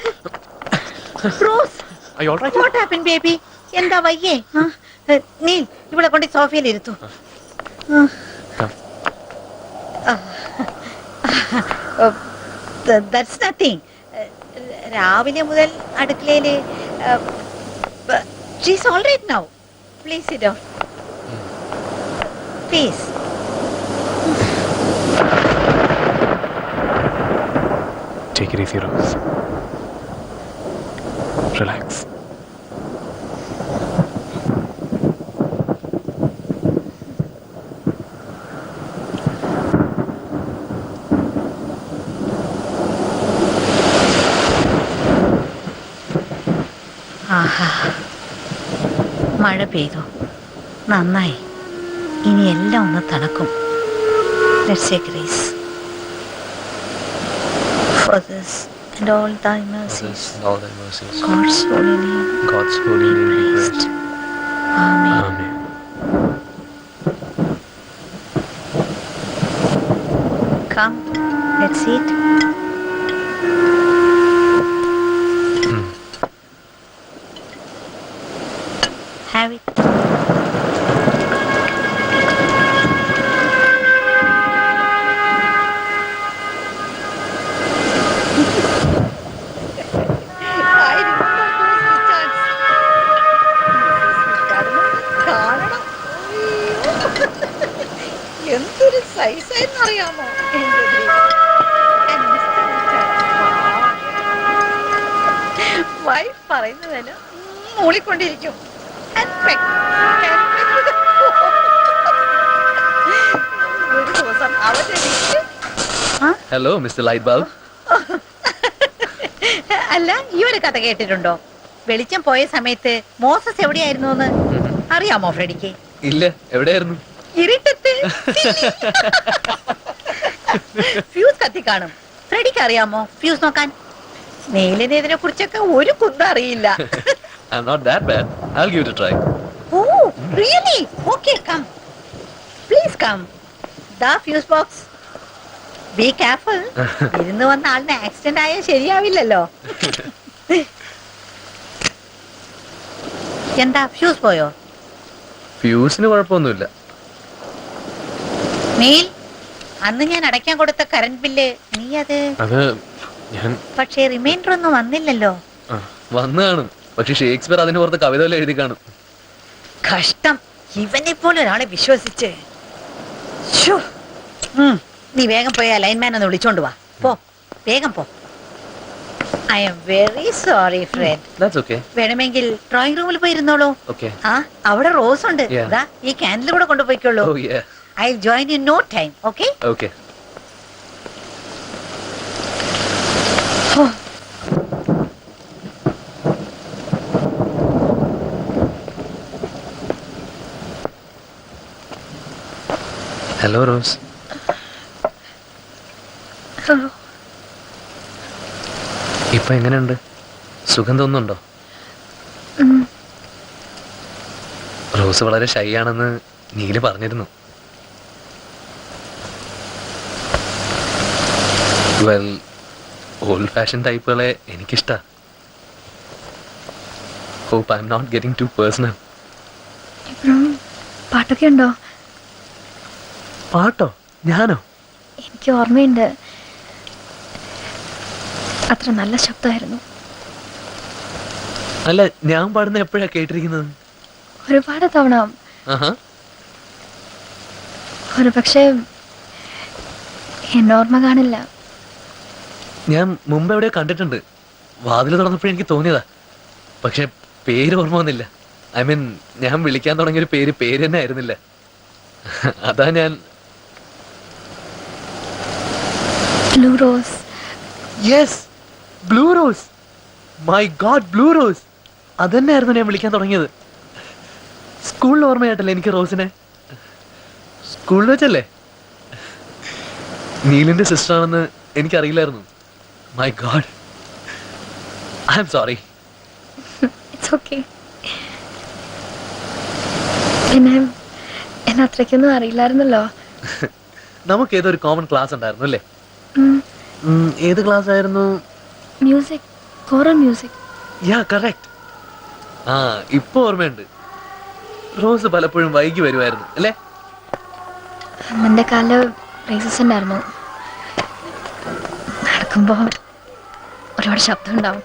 Rose, Are you all right? what happened, baby? എന്താ വയ്യേ? നീൽ ഇവിടെ കൊണ്ട് സോഫയിൽ ഇരുത്തു. Come. That's nothing. രാവിലെ മുതൽ അടുക്കളയില്. She's all right now. Please sit down. Please. Take it easy, Rose. Relax. ആഹാ, മഴ പെയ്തു, നന്നായി. ഇനി എല്ലാം ഒന്ന് തണുക്കും. Let's say grace for this and all thy mercies. And all thy mercies. God's holy name. God's holy name be praised. Amen. Amen. Come, let's eat. Have it. എന്തൊരു സൈസായിരുന്നു അറിയാമോ? Wife പറയുന്നതിന് മൂളിക്കൊണ്ടിരിക്കും. ഒരു ദിവസം അവന്റെ വീട്ടിൽ Hello, Mr. Lightbulb. അല്ല, ഈ ഒരു കഥ കേട്ടിട്ടുണ്ടോ? വെളിച്ചം പോയ സമയത്ത് മോസസ് എവിടെയായിരുന്നു എന്ന്? അറിയാമോ ഫ്രെഡിക്ക്? ഇല്ല, എവിടെയായിരുന്നു? ഇരുട്ടത്ത് ഫ്യൂസ് കത്തി കാണും. ഫ്രെഡിക്ക് അറിയാമോ ഫ്യൂസ് നോക്കാൻ? നീലിന് ഇതിനെ കുറിച്ചൊക്കെ ഒരു കുന്തം അറിയില്ല. I'm not that bad. I'll give it a try. Oh really? Okay, come please come. ദാ ഫ്യൂസ് ബോക്സ്. Be careful. ഇരുന്ന് വന്ന ആളിന് ആക്സിഡന്റ് ആയാൽ ശരിയാവില്ലല്ലോ. എന്താ ഫ്യൂസ് പോയോ? ഫ്യൂസിന് കുഴപ്പമൊന്നുമില്ല. നീൽ, അന്ന് ഞാൻ അടയ്ക്കാൻ കൊടുത്ത കറണ്ട് ബില്ല് നീ അത് അത് ഞാൻ പക്ഷേ റിമൈൻഡർ ഒന്നും വന്നില്ലല്ലോ. വന്നു കാണും, പക്ഷെ ഷേക്സ്പിയർ അതിന് പുറത്ത് കവിത വല്ല എഴുതി കാണും. കഷ്ടം, ഇവനെ പോലെ ഒരാളെ വിശ്വസിച്ച്. ശ്ശോ. നീ വേഗം പോയി ആ ലൈൻമാൻ ഒന്ന് വിളിച്ചോണ്ട് വാ. പോ, വേഗം പോ. I am very sorry friend. That's okay. വേണമെങ്കിൽ ഡ്രോയിങ് റൂമിൽ പോയിരുന്നോളൂ. Okay. ആ, അവിടെ റോസ് ഉണ്ട്. Yeah. ദാ ഈ കാൻഡിൽ കൂടെ കൊണ്ടുപോയിക്കോളൂ. Oh yeah. I join in no time. Okay? Okay. Hello Rose. ഇപ്പൊ എങ്ങനെയുണ്ട്? സുഖം തോന്നുന്നുണ്ടോ? റോസ് വളരെ ഷൈ ആണെന്ന് നീല് പറഞ്ഞിരുന്നു. വെൽ, ഓൾഡ് ഫാഷൻ ടൈപ്പുകളെ എനിക്കിഷ്ടാ. Hope I am not getting too personal. പാട്ടൊക്കെ ഉണ്ടോ? പാട്ടോ? ഞാനോ? എനിക്ക് ഓർമ്മയുണ്ട്, അത്ര നല്ല ശബ്ദമായിരുന്നു. അല്ല, ഞാൻ പാടുന്ന എപ്പോഴാ കേട്ടിരിക്കുന്നത്? ഒരുപാട് തവണ. ആഹാ. ഒരു പക്ഷേ എന്നോർമ്മ കാണില്ല. ഞാൻ മുമ്പ് എവിടെയോ കണ്ടിട്ടുണ്ട്. വാതിൽ തുറന്നപ്പോഴേ എനിക്ക് തോന്നിയതാ, പക്ഷെ പേര് ഓർമ്മ വന്നില്ല. ഐ മീൻ, ഞാൻ വിളിക്കാൻ തുടങ്ങിയൊരു പേര് തന്നെ ആയിരുന്നില്ല. അതാ ഞാൻ. Blue rose. Yes, blue rose. My God, blue rose. അതന്നെയായിരുന്നു ഞാൻ വിളിക്കാൻ തുടങ്ങിയത്. സ്കൂളിൽ ഓർമ്മയായിട്ടല്ലേ എനിക്ക് റോസിനെ? സ്കൂളിൽ വെച്ചല്ലേ? നീലിന്റെ സിസ്റ്റർ ആണെന്ന് എനിക്കറിയില്ലായിരുന്നു. My God, I am sorry. It's okay. പിന്നെ എന്നെ അത്രയ്ക്കൊന്നും അറിയില്ലായിരുന്നല്ലോ. നമുക്ക് ഏതൊരു കോമൺ ക്ലാസ് ഉണ്ടായിരുന്നു അല്ലേ? ഏത് ക്ലാസ് ആയിരുന്നു? Music, choral music. Yeah, correct. ആ, ഇപ്പൊ ഓർമ്മയുണ്ട്. റോസ് പലപ്പോഴും വൈകി വരുമായിരുന്നു അല്ലേ? അമ്മൻ്റെ കാലില് റേസസ് ഉണ്ടായിരുന്നു. നടക്കുമ്പോ ഒരുപാട് ശബ്ദം ഉണ്ടാവും.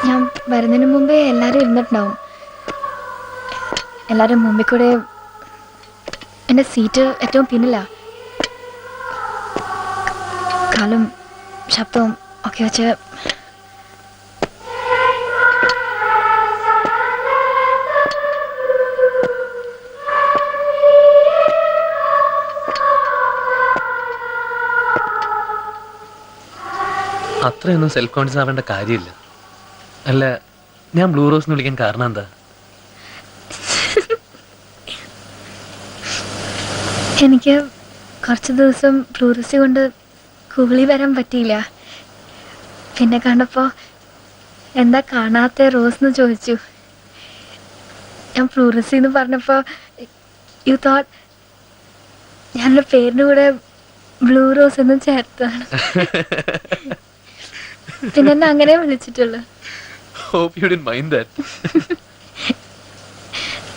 ഞാൻ വരുന്നതിന് മുമ്പേ എല്ലാവരും ഇരുന്നിട്ടുണ്ടാവും. എല്ലാവരും മുമ്പിൽ കൂടെ. എൻ്റെ സീറ്റ് ഏറ്റവും പിന്നിലാ. കാലും ശബ്ദവും ഒക്കെ വെച്ച് അത്രയൊന്നും സെൽഫ് കോൺഷ്യസ് ആവേണ്ട കാര്യമില്ല. അല്ല, ഞാൻ ബ്ലൂ റോസ് എന്ന് വിളിക്കാൻ കാരണം എന്താ? എനിക്ക് കുറച്ച് ദിവസം ഫ്ലൂറസി കൊണ്ട് കുളി വരാൻ പറ്റിയില്ല. പിന്നെ കണ്ടപ്പോൾ എന്താ കാണാത്ത റോസ് എന്ന് ചോദിച്ചു. ഞാൻ ഫ്ലൂറസി എന്ന് പറഞ്ഞപ്പോൾ യു തോട്ട് ഞാനെൻ്റെ പേരിന് കൂടെ ബ്ലൂ റോസ് എന്ന് ചേർത്താണ്. പിന്നെ എന്നെ അങ്ങനെ വിളിച്ചിട്ടുള്ളു. Hope you didn't mind that.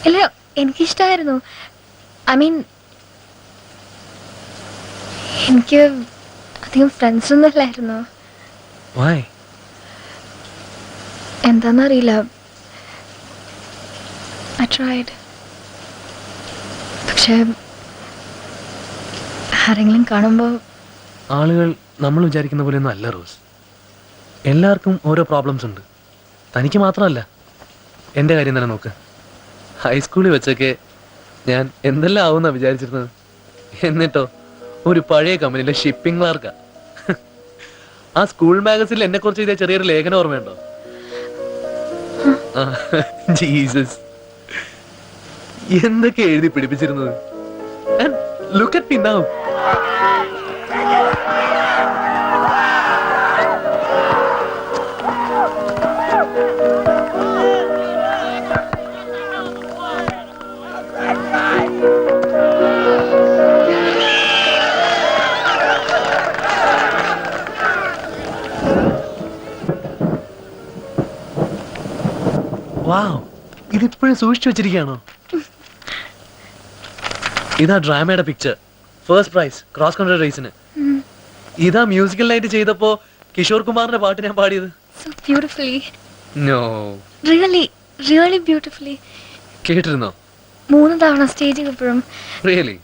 ഇല്ല, എനിക്കിഷ്ടമായിരുന്നു. ഐ മീൻ, എനിക്ക് അധികം ഫ്രണ്ട്സ് ഒന്നും ഇല്ലായിരുന്നു. Why? എന്താന്നറിയില്ല. I tried. പക്ഷേ ആരെങ്കിലും കാണുമ്പോൾ ആളുകൾ നമ്മൾ വിചാരിക്കുന്ന പോലെയൊന്നും അല്ല റോസ്. എല്ലാവർക്കും ഓരോ പ്രോബ്ലംസ് ഉണ്ട്. തനിക്ക് മാത്രമല്ല. എൻ്റെ കാര്യം തന്നെ നോക്ക്. ഹൈസ്കൂളിൽ വെച്ചൊക്കെ ഞാൻ എന്തെല്ലാം ആവുമെന്നാണ് വിചാരിച്ചിരുന്നത്. എന്നിട്ടോ ഒരു പഴയ കമ്പനിയിലെ ഷിപ്പിംഗ് ക്ലാർക്കാ. ആ സ്കൂൾ മാഗസിനിൽ എന്നെ കുറിച്ച് ചെയ്ത ചെറിയൊരു ലേഖനം ഓർമ്മയുണ്ടോ? ജീസസ്, എന്തൊക്കെ എഴുതി പിടിപ്പിച്ചിരുന്നത്. Look at me now. Wow, ഇതിപ്പോഴും സൂക്ഷിച്ചു വെച്ചിരിക്കുകയാണോ? ഇതാ ഡ്രാമയുടെ picture, first prize cross country റേസിന്. ഇതാ മ്യൂസിക്കൽ നൈറ്റ് ചെയ്തപ്പോ കിഷോർ കുമാറിന്റെ പാട്ട് ഞാൻ പാടിയത്. So beautifully. No, Really beautifully. കേട്ടിരുന്നോ? 3 തവണ സ്റ്റേജിൽ എപ്പോഴും. റിയലി?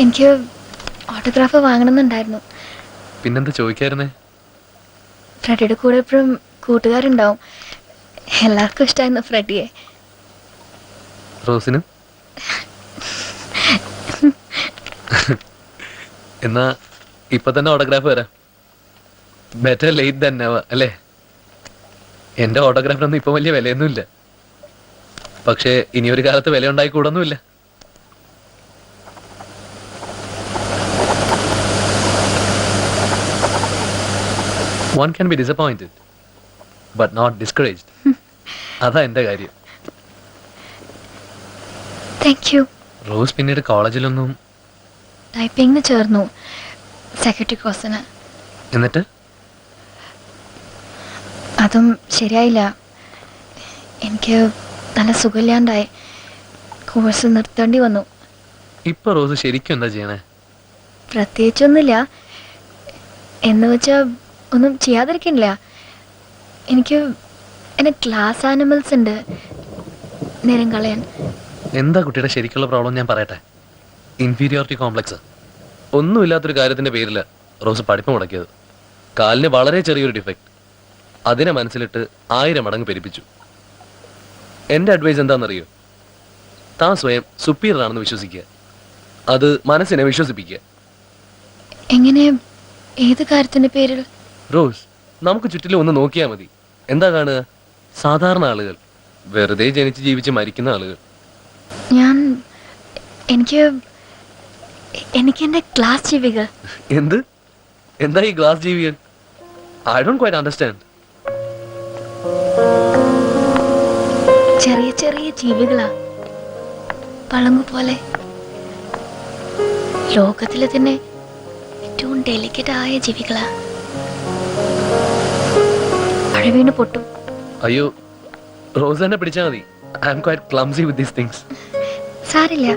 എനിക്ക് ഓട്ടോഗ്രാഫ് വാങ്ങണമെന്നുണ്ടായിരുന്നു. പിന്നെന്താ ചോദിക്കായിരുന്നേ? ഫ്രെഡിയുടെ കൂടെ എപ്പോഴും കൂട്ടുകാരുണ്ടാവും. എല്ലാവർക്കും ഇഷ്ടമായിരുന്നു ഫ്രെഡിയെ. റോസിനും? എന്നാ ഇപ്പൊ തന്നെ ഓട്ടോഗ്രാഫ് വരാം. ബെറ്റർ ലേറ്റ് ദാൻ നെവർ അല്ലേ? എന്റെ ഓട്ടോഗ്രാഫിനൊന്നും ഇപ്പൊ വലിയ വിലയൊന്നുമില്ല, പക്ഷേ ഇനിയൊരു കാലത്ത് വില ഉണ്ടായി കൂടൊന്നുമില്ല. One can be disappointed, but not discouraged. അതാ എന്റെ കാര്യം. Thank you. റോസ് പിന്നീട് കോളേജിലൊന്നും. ടൈപ്പിങ്ങിന് ചേർന്നു, സെക്രട്ടറി കോഴ്സിന്. എന്നിട്ട് അതും ശരിയായില്ല. എനിക്ക് നല്ല സുഖമില്ലാണ്ടായി. കോഴ്സ് നിർത്തേണ്ടി വന്നു. ഇപ്പൊ റോസ് ശരിക്കും എന്താ ചെയ്യണേ? പ്രത്യേകിച്ചൊന്നുമില്ല. എന്ന് വെച്ചാൽ ഒന്നും ചെയ്യാതിരിക്കണില്ല. എനിക്ക് എൻ്റെ ക്ലാസ് ആനിമൽസ് ഉണ്ട് നേരം കളയാൻ. എന്താ കുട്ടിയുടെ ശരിക്കുള്ള പ്രോബ്ലം ഞാൻ പറയട്ടെ. Inferiority complex. ഒന്നുമില്ലാത്തൊരു കാര്യത്തിന്റെ പേരില്ല റോസ് പഠിപ്പ് മുടക്കിയത്. കാലിന് വളരെ ചെറിയൊരു ഡിഫക്റ്റ്, അതിനെ മനസ്സിലിട്ട് 1000 മടങ്ങ് പെരുപ്പിച്ചു. എന്റെ അഡ്വൈസ് എന്താണെന്നറിയോ? താൻ സ്വയം സുപ്പീരിയർ ആണെന്ന് വിശ്വസിക്കുക. അത് മനസ്സിനെ വിശ്വസിപ്പിക്കുക. എങ്ങനെ? ഏത് കാര്യത്തിന്റെ പേരിൽ? റോസ്, നമുക്ക് ചുറ്റിലും ഒന്ന് നോക്കിയാൽ മതി. എന്താ കാണുക? സാധാരണ ആളുകൾ, വെറുതെ ജനിച്ച് ജീവിച്ച് മരിക്കുന്ന ആളുകൾ. എനിക്ക് എൻ്റെ ക്ലാസ് ജീവികൾ. എന്താ ഈ ഗ്ലാസ് ജീവികൾ? I don't quite understand. ചെറിയ ചെറിയ ജീവികളാ, പളങ്കു പോലെ. ലോകത്തിലെ തന്നെ ഏറ്റവും ഡെലിക്കേറ്റ് ആയ ജീവികളാ. മഴ വീണ് പൊട്ടും. അയ്യോ, റോസ് തന്നെ പിടിച്ചാൽ മതി. I am quite clumsy with these things. സാരില്ല.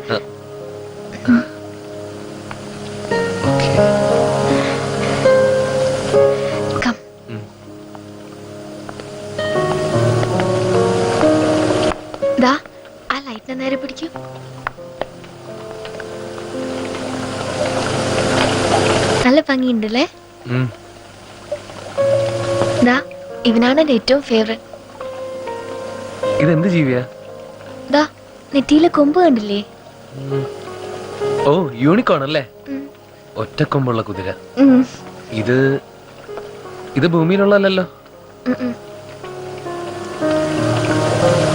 Come. ദാ ആ ലൈറ്റിനെ നേരെ പിടിക്കൂ. നല്ല ഭംഗിയുണ്ടല്ലേ? ദാ ഇവനാണ് എൻ്റെ ഏറ്റവും ഫേവറേറ്റ്. ഇതെന്ത് ജീവിയാ? ദാ നെറ്റിയിലെ കൊമ്പ് കണ്ടില്ലേ? ഓ, യൂണിക്കോൺ അല്ലേ? ഒറ്റക്കൊമ്പുള്ള കുതിര. ഇത് ഭൂമിയിലുള്ളല്ലോ.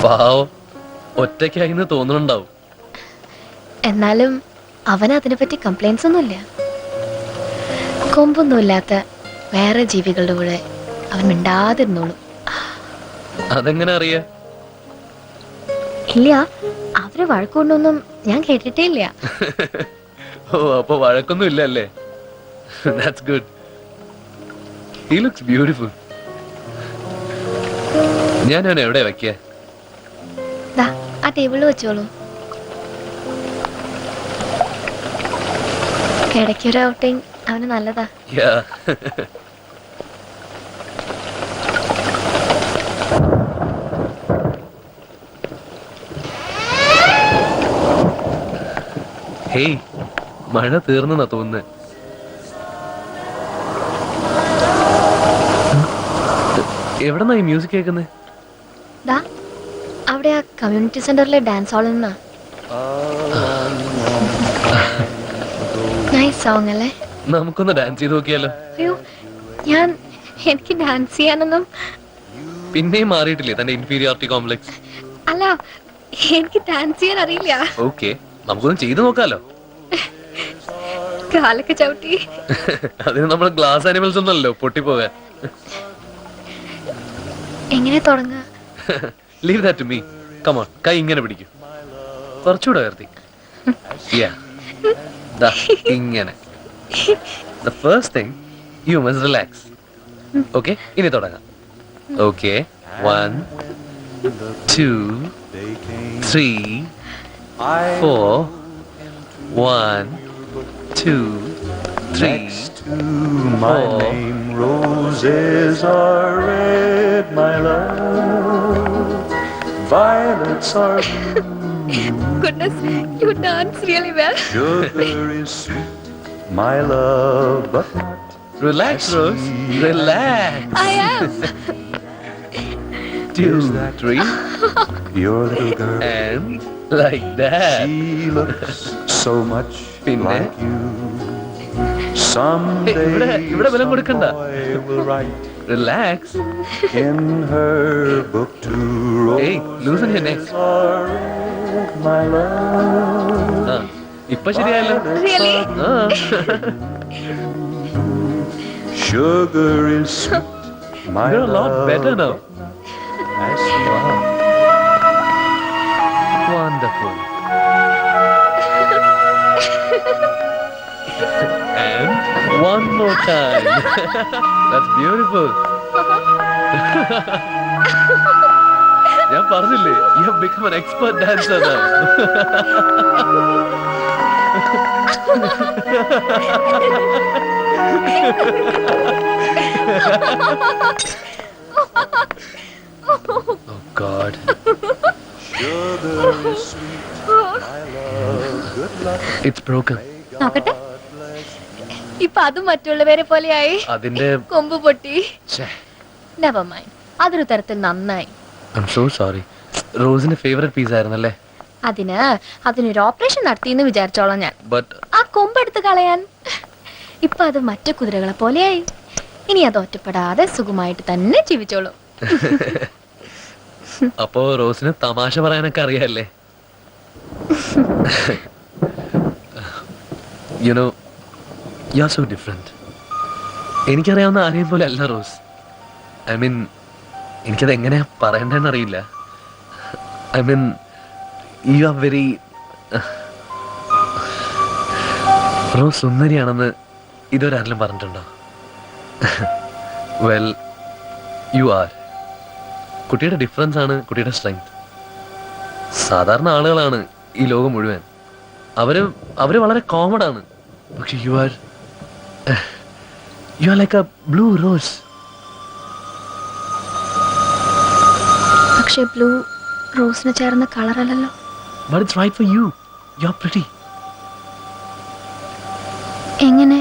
പാവം, ഒറ്റയ്ക്കായിന്ന് തോന്നുന്നുണ്ടാവും. എന്നാലും അവന് അതിനെപ്പറ്റി കംപ്ലൈൻസ് ഒന്നുമില്ല. കൊമ്പൊന്നുമില്ലാത്ത വേറെ ജീവികളുടെ കൂടെ അവൻ മിണ്ടാതിരുന്നോളൂ. അതെങ്ങനെ അറിയാ? ഇല്ല, അവര് വഴക്കൊണ്ടൊന്നും ഞാൻ കേട്ടിട്ടേ ഇല്ല. ഓ, അപ്പൊ വഴക്കൊന്നും ഇല്ല അല്ലേ? That's good. He looks beautiful. ഞാൻ അവനെ എവിടെ വെക്കുക? ദാ ആ ടേബിളിൽ വെച്ചോളൂ. ഇടയ്ക്കൊരു ഔട്ടിങ് അവന് നല്ലതാ. Yeah. ഹേയ്, മഴ തീർന്നെന്നാ തോന്നുന്നത്. എവിടെന്നാ ഈ മ്യൂസിക് കേൾക്കുന്നത്? ദാ അവിടെ ആ കമ്മ്യൂണിറ്റി സെന്ററിലെ ഡാൻസ് ഹാളിൽ നിന്നാ. നൈസ് സോങ് അല്ലേ? നമുക്കൊന്ന് ഡാൻസ് ചെയ്ത് നോക്കിയാലോ? അയ്യോ, എനിക്ക് ഡാൻസ് ചെയ്യാനൊന്നും പിന്നെയും മാറിയിട്ടില്ലേ തന്റെ ഇൻഫീരിയോറിറ്റി കോംപ്ലക്സ്? അല്ല, എനിക്ക് ഡാൻസ് ചെയ്യാൻ അറിയില്ല. ഓക്കെ, നമുക്കൊന്ന് ചെയ്തു നോക്കാലോ. കാലൊക്കെ ചവിട്ടി. അതിന് നമ്മൾ ഗ്ലാസ് ആനിമൽസ് ഒന്നല്ലോ പൊട്ടിപ്പോകാൻ. എങ്ങനെ തുടങ്ങാ? Leave that to me. Come on, കൈ ഇങ്ങനെ പിടിക്കും, കുറച്ചുകൂടെ ഉയർത്തി. ദാ ഇങ്ങനെ. The first thing, you must relax. Okay, ഇനി തുടങ്ങാം. Okay, 1, 2, 3, 4. 1, 2, 3. Next to my name, roses are red, my love. Violets are blue. Goodness, you dance really well. Sugar is sweet, my love, but not Relax, Rose. Relax. I am. 2, 3, your little girl. and like that. She looks so much Pinne. like you. Someday ഇവിടെ ബലം some കൊടുക്കണ്ട. boy will write Relax. in her book to Hey, loosen your neck. roses are red, my love. ആ, ഇപ്പൊ ശരിയായല്ലോ. Really? ആ. Sugar is sweet, my You're a lot love. better now. I see. Wow. Wonderful. And one more time. That's beautiful. ഞാൻ പറഞ്ഞില്ലേ, you have become an expert dancer now. Oh God. Sugar is sweet, my love. Good luck. It's broken. നോക്കട്ടെ. ഇപ്പൊ അത് മറ്റുള്ളവരെ പോലെയായി. അതിന്റെ കൊമ്പ് പൊട്ടി. ഛേ, നെവർ മൈൻഡ്, അതൊരു തരത്തിൽ നന്നായി. I'm so sorry. റോസിന്റെ ഫേവറേറ്റ് പീസ് ആയിരുന്നല്ലേ? അതിനൊരു ഓപ്പറേഷൻ നടത്തിയെന്ന് വിചാരിച്ചോളാം ഞാൻ. ബട്ട് ആ കൊമ്പെടുത്ത് കളയാൻ. ഇപ്പൊ അത് മറ്റു കുതിരകളെ പോലെയായി. ഇനി അത് ഒറ്റപ്പെടാതെ സുഖമായിട്ട് തന്നെ ജീവിച്ചോളൂ. അപ്പോ റോസിന് തമാശ പറയാനൊക്കെ അറിയാല്ലേ? You know, you're so different. എനിക്കറിയാവുന്ന ആരെയും പോലെ അല്ല റോസ്. ഐ മീൻ, എനിക്കത് എങ്ങനെയാ പറയണ്ടെന്ന് അറിയില്ല. I mean, you are very Rose സുന്ദരിയാണെന്ന് ഇതുവരാരെങ്കിലും പറഞ്ഞിട്ടുണ്ടോ? Well, you are. കുട്ടിയുടെ ഡിഫറൻസ് ആണ് കുട്ടിയുടെ സ്ട്രെങ്ത്. സാധാരണ ആളുകളാണ് ഈ ലോകം മുഴുവൻ. അവര് വളരെ കോമൺ ആണ്. പക്ഷെ you are like A blue rose. പക്ഷെ ബ്ലൂ റോസിന് ചേർന്ന കളറല്ലല്ലോ. But it's right for you. You're pretty. എങ്ങനെ?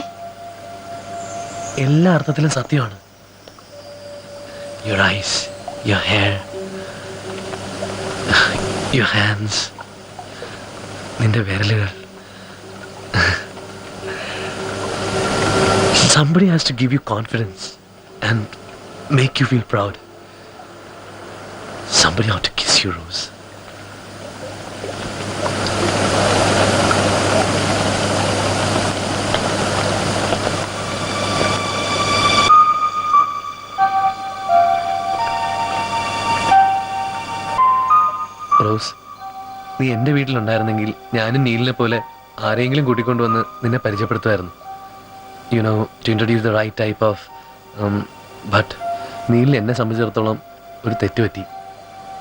എല്ലാ അർത്ഥത്തിലും സത്യമാണ്. Your eyes, your hair, your hands, നിന്റെ വിരലുകൾ. Somebody has to give you confidence and make you feel proud. Somebody ought to kiss you, Rose. Rose, നീ എൻ്റെ വീട്ടിലുണ്ടായിരുന്നെങ്കിൽ ഞാനും നീലിനെ പോലെ ആരെങ്കിലും കൂട്ടിക്കൊണ്ടുവന്ന് നിന്നെ പരിചയപ്പെടുത്തുമായിരുന്നു. You know, to introduce the right type of. ബട്ട് നീലിന് എന്നെ സംബന്ധിച്ചിടത്തോളം ഒരു തെറ്റുപറ്റി.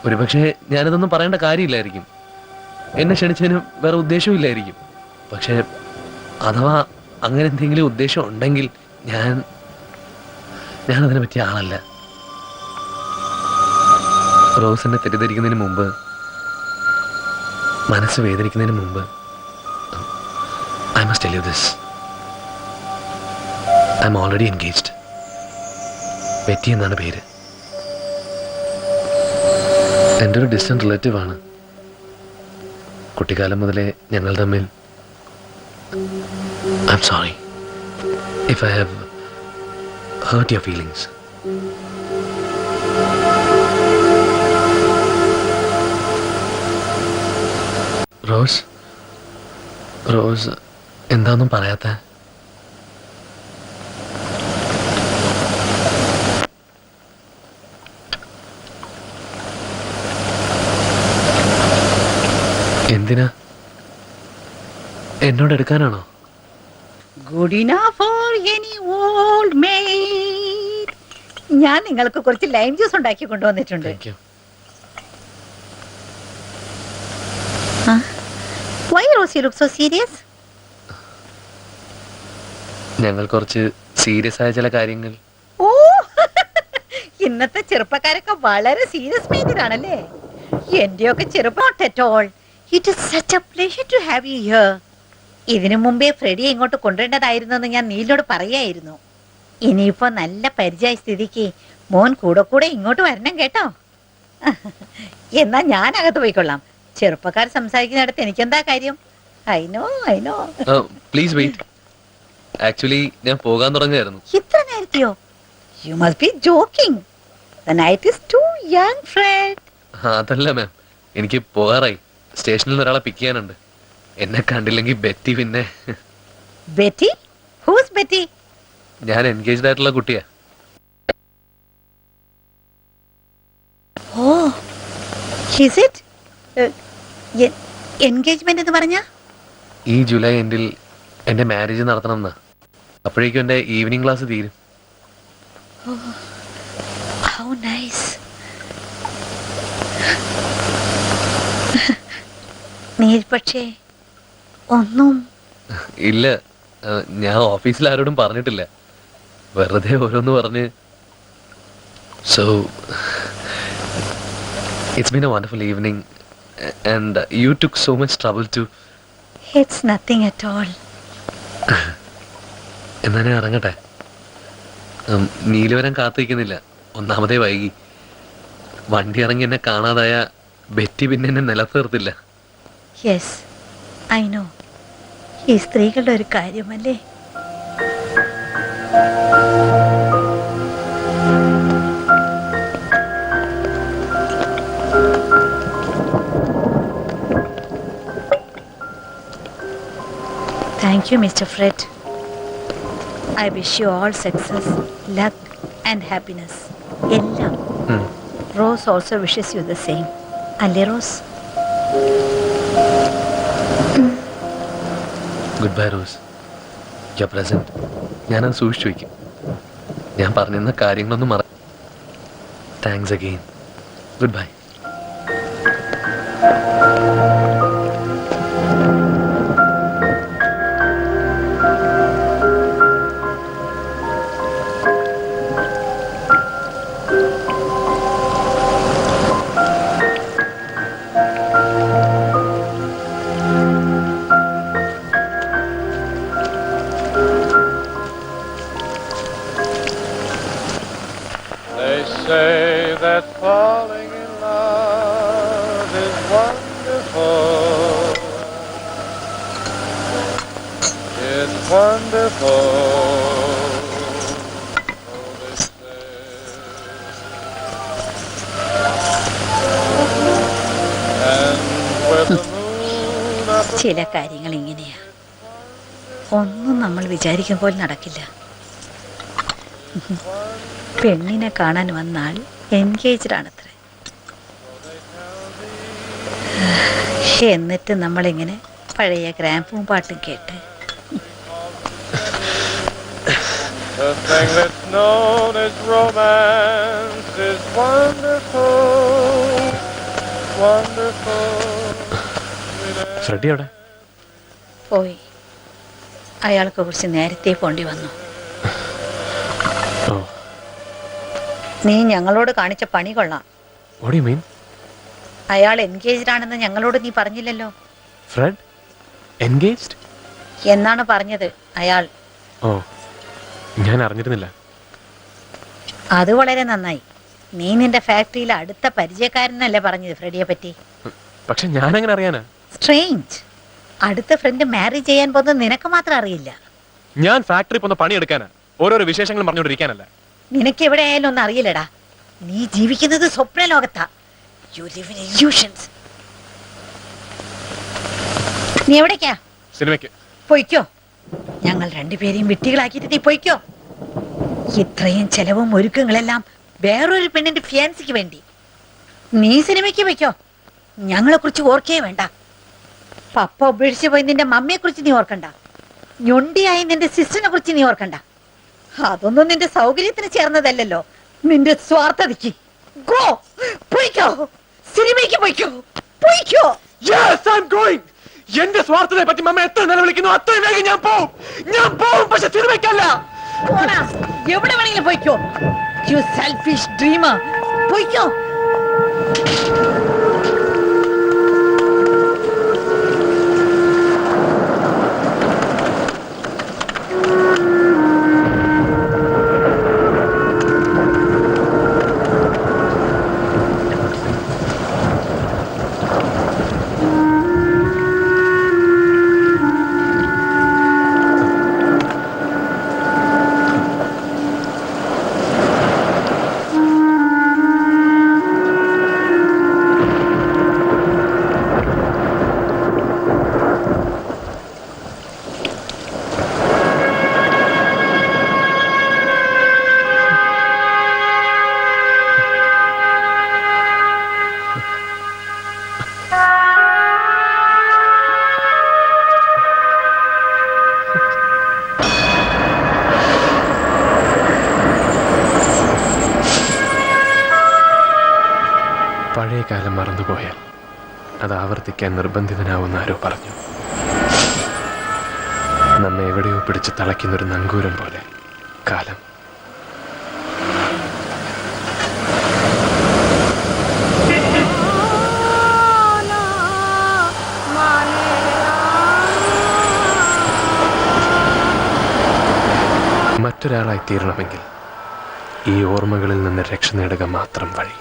ഒരുപക്ഷെ ഞാനിതൊന്നും പറയേണ്ട കാര്യമില്ലായിരിക്കും. എന്നെ ക്ഷണിച്ചതിന് വേറെ ഉദ്ദേശവും ഇല്ലായിരിക്കും. പക്ഷേ അഥവാ അങ്ങനെ എന്തെങ്കിലും ഉദ്ദേശം ഉണ്ടെങ്കിൽ ഞാനതിനെ പറ്റിയ ആളല്ല. റോസ് എന്നെ തെറ്റിദ്ധരിക്കുന്നതിന് മുമ്പ്, മനസ്സ് വേദനിക്കുന്നതിന് മുമ്പ്, I must tell you this. I M already engaged. Betty എന്നാണ് പേര്. എൻ്റെ ഒരു ഡിസ്റ്റന്റ് റിലേറ്റീവ് ആണ്. കുട്ടിക്കാലം മുതലേ ഞങ്ങൾ തമ്മിൽ I am sorry if I have hurt your feelings. Rose Rose എന്താന്നും പറയാത്ത? എന്തിനാ? എന്നോട് എടുക്കാനാണോ? Good enough for any old maid. ഞാൻ നിങ്ങൾക്ക് കുറച്ച് ലൈം ജ്യൂസ് ഉണ്ടാക്കി കൊണ്ടുവന്നിട്ടുണ്ട്. Thank you. Why Rose, you look so serious? ഞങ്ങൾ കുറച്ച് സീരിയസ് ആയ ചില കാര്യങ്ങൾ. ഓ, ഇന്നത്തെ ചെറുപ്പക്കാരൊക്കെ വളരെ സീരിയസ് മൈൻഡഡ് ആണല്ലേ. എന്റെയൊക്കെ ചെറുപ്പം not at all. It is such a pleasure to have you here. ഇതിനു മുമ്പേ ഫ്രെഡിയെ ഇങ്ങോട്ട് കൊണ്ടുവരേണ്ടതായിരുന്നു എന്ന് ഞാൻ നീലിനോട് പറയായിരുന്നു. ഇനിയിപ്പോ നല്ല പരിചയ സ്ഥിതിക്ക് മോൻ കൂടെ കൂടെ ഇങ്ങോട്ട് വരണം കേട്ടോ. എന്നാ ഞാൻ അകത്ത് പോയിക്കൊള്ളാം. ചെറുപ്പക്കാർ സംസാരിക്കുന്നിടത്ത് എനിക്കെന്താ കാര്യം? I know. Please wait. Actually ഞാൻ പോകാൻ തുടങ്ങുകയായിരുന്നു. ഇത്ര നേരത്തെയോ? You must be joking. The night is too young, Fred. അതല്ല മാം, എനിക്ക് പോകാറായി. സ്റ്റേഷനിൽ നിന്ന് ഒരാളെ പിക്ക് ചെയ്യാനുണ്ട്. എന്നെ കണ്ടില്ലെങ്കിൽ ബെറ്റി പിന്നെ. Betty? Who's Betty? ഞാൻ എൻഗേജ്ഡ് ആയിട്ടുള്ള കുട്ടിയാ. Oh, is it? എൻഗേജ്മെന്റ് എന്ന് പറഞ്ഞ? ഈ ജൂലൈ എൻഡിൽ എന്റെ മാരേജ് നടത്തണം എന്നാ. അപ്പോഴേക്കും എന്റെ ഈവനിങ് ക്ലാസ് തീരും. How nice. നീ പക്ഷേ ഒന്നും ഇല്ല, ഞാൻ ഓഫീസിൽ ആരോടും പറഞ്ഞിട്ടില്ല. വെറുതെ ഓരോന്ന് പറഞ്ഞ്. So it's been A wonderful evening and you took so much trouble to. It's nothing at all. എന്നാ ഞാൻ ഇറങ്ങട്ടെ. നീല് വരാൻ കാത്തിരിക്കുന്നില്ല. ഒന്നാമതേ വൈകി. വണ്ടി ഇറങ്ങി എന്നെ കാണാതായ ബെറ്റി പിന്നെ എന്നെ നിലത്ത് നിർത്തില്ല. Yes, I know. ഈ സ്ത്രീകളുടെ ഒരു കാര്യമല്ലേ. Thank you, Mr. Fred. I wish you all success, luck and happiness. എല്ലാം. Rose also wishes you the same. അല്ലേ rose? Goodbye rose. Your present ഞാനത് സൂക്ഷിച്ചു വയ്ക്കും. ഞാൻ പറഞ്ഞിരുന്ന കാര്യങ്ങളൊന്നും thanks again. Good bye. They say that falling in love is wonderful. It's wonderful. Oh, they say. And with the moon up ചില കാര്യങ്ങൾ ഇങ്ങനെയാ. ഒന്നും നമ്മൾ വിചാരിക്കും പോലെ നടക്കില്ല. പെണ്ണിനെ കാണാൻ വന്നാൽ എൻഗേജ്ഡ് ആണത്രേ. എന്നിട്ട് നമ്മളിങ്ങനെ പഴയ ഗ്രാമ്പും പാട്ടും കേട്ട്. the thing that's known as romance is wonderful, wonderful. Freddie അവിടെ? പോയി. അയാൾക്ക് കുറച്ച് നേരത്തെ പോണ്ടി വന്നു. ഓ, നീ ഞങ്ങളോട് കാണിച്ച പണി കൊള്ളാം. what do you mean? അയാൾ എൻഗേജ്ഡ് ആണെന്ന് ഞങ്ങളോട് നീ പറഞ്ഞില്ലല്ലോ. ഫ്രെഡ് എൻഗേജ്ഡ് എന്നാണ് പറഞ്ഞത് അയാൾ. ഓ, ഞാൻ അറിഞ്ഞിരുന്നില്ല. അത് വളരെ നന്നായി. നീ നിന്റെ ഫാക്ടറിയിലെ അടുത്ത പരിചയക്കാരനല്ലേ പറഞ്ഞത് ഫ്രെഡിയെ പറ്റി. പക്ഷെ ഞാൻ എങ്ങനെ അറിയാനാ? സ്ട്രേഞ്ച്. അടുത്ത ഫ്രണ്ട് മാരേജ് ചെയ്യാൻ പോകുന്നത് നിനക്ക് മാത്രം അറിയില്ല. ഞാൻ ഫാക്ടറി പോന്ന പണിയെടുക്കാനാ, ഓരോരോ വിശേഷങ്ങൾ പറഞ്ഞുകൊണ്ടിരിക്കാനല്ല. നിനക്ക് എവിടെ ആയാലും ഒന്നും അറിയില്ലടാ. നീ ജീവിക്കുന്നത് സ്വപ്ന ലോകത്താ. You live in illusions. നീ എവിടേക്കാ? സിനിമയ്ക്ക്. പൊയ്ക്കോ. ഞങ്ങൾ രണ്ടുപേരെയും വിട്ടികളാക്കിയിട്ട് നീ പൊയ്ക്കോ. ഇത്രയും ചെലവും ഒരുക്കങ്ങളെല്ലാം വേറൊരു പെണ്ണിന്റെ ഫിയാൻസിക്ക് വേണ്ടി. നീ സിനിമയ്ക്ക് പൊയ്ക്കോ. ഞങ്ങളെ കുറിച്ച് ഓർക്കേ വേണ്ട. പപ്പ ഉപേക്ഷിച്ച് പോയി നിന്റെ മമ്മിയെ കുറിച്ച് നീ ഓർക്കണ്ട. ഞൊണ്ടിയായി നിന്റെ സിസ്റ്ററിനെ കുറിച്ച് നീ ഓർക്കണ്ട. അതൊന്നും നിന്റെ സൗകര്യത്തിന് ചേർന്നതല്ലല്ലോ. നിന്റെ സ്വാർത്ഥതയ്ക്ക്. ഗോ, പൊയ്ക്കോ. സിനിമയ്ക്ക് പൊയ്ക്കോ. പൊയ്ക്കോ. Yes, I'm going. എന്റെ സ്വാർത്ഥതയെ പറ്റി മമ്മ എത്ര നിലവിളിക്കുന്നു അത്ര വേഗം ഞാൻ പോവും. പക്ഷെ സിനിമയ്ക്കല്ല. പോടാ, എവിടെ വേണമെങ്കിലും പൊയ്ക്കോ. You selfish dreamer. പൊയ്ക്കോ. പഴയ കാലം മറന്നുപോയാൽ അത് ആവർത്തിക്കാൻ നിർബന്ധിതനാവുന്ന ആരോ പറഞ്ഞു. നമ്മെ എവിടെയോ പിടിച്ച് തളയ്ക്കുന്നൊരു നങ്കൂരം പോലെ കാലം. മറ്റൊരാളായി തീരണമെങ്കിൽ ഈ ഓർമ്മകളിൽ നിന്ന് രക്ഷ നേടുക മാത്രം വഴി.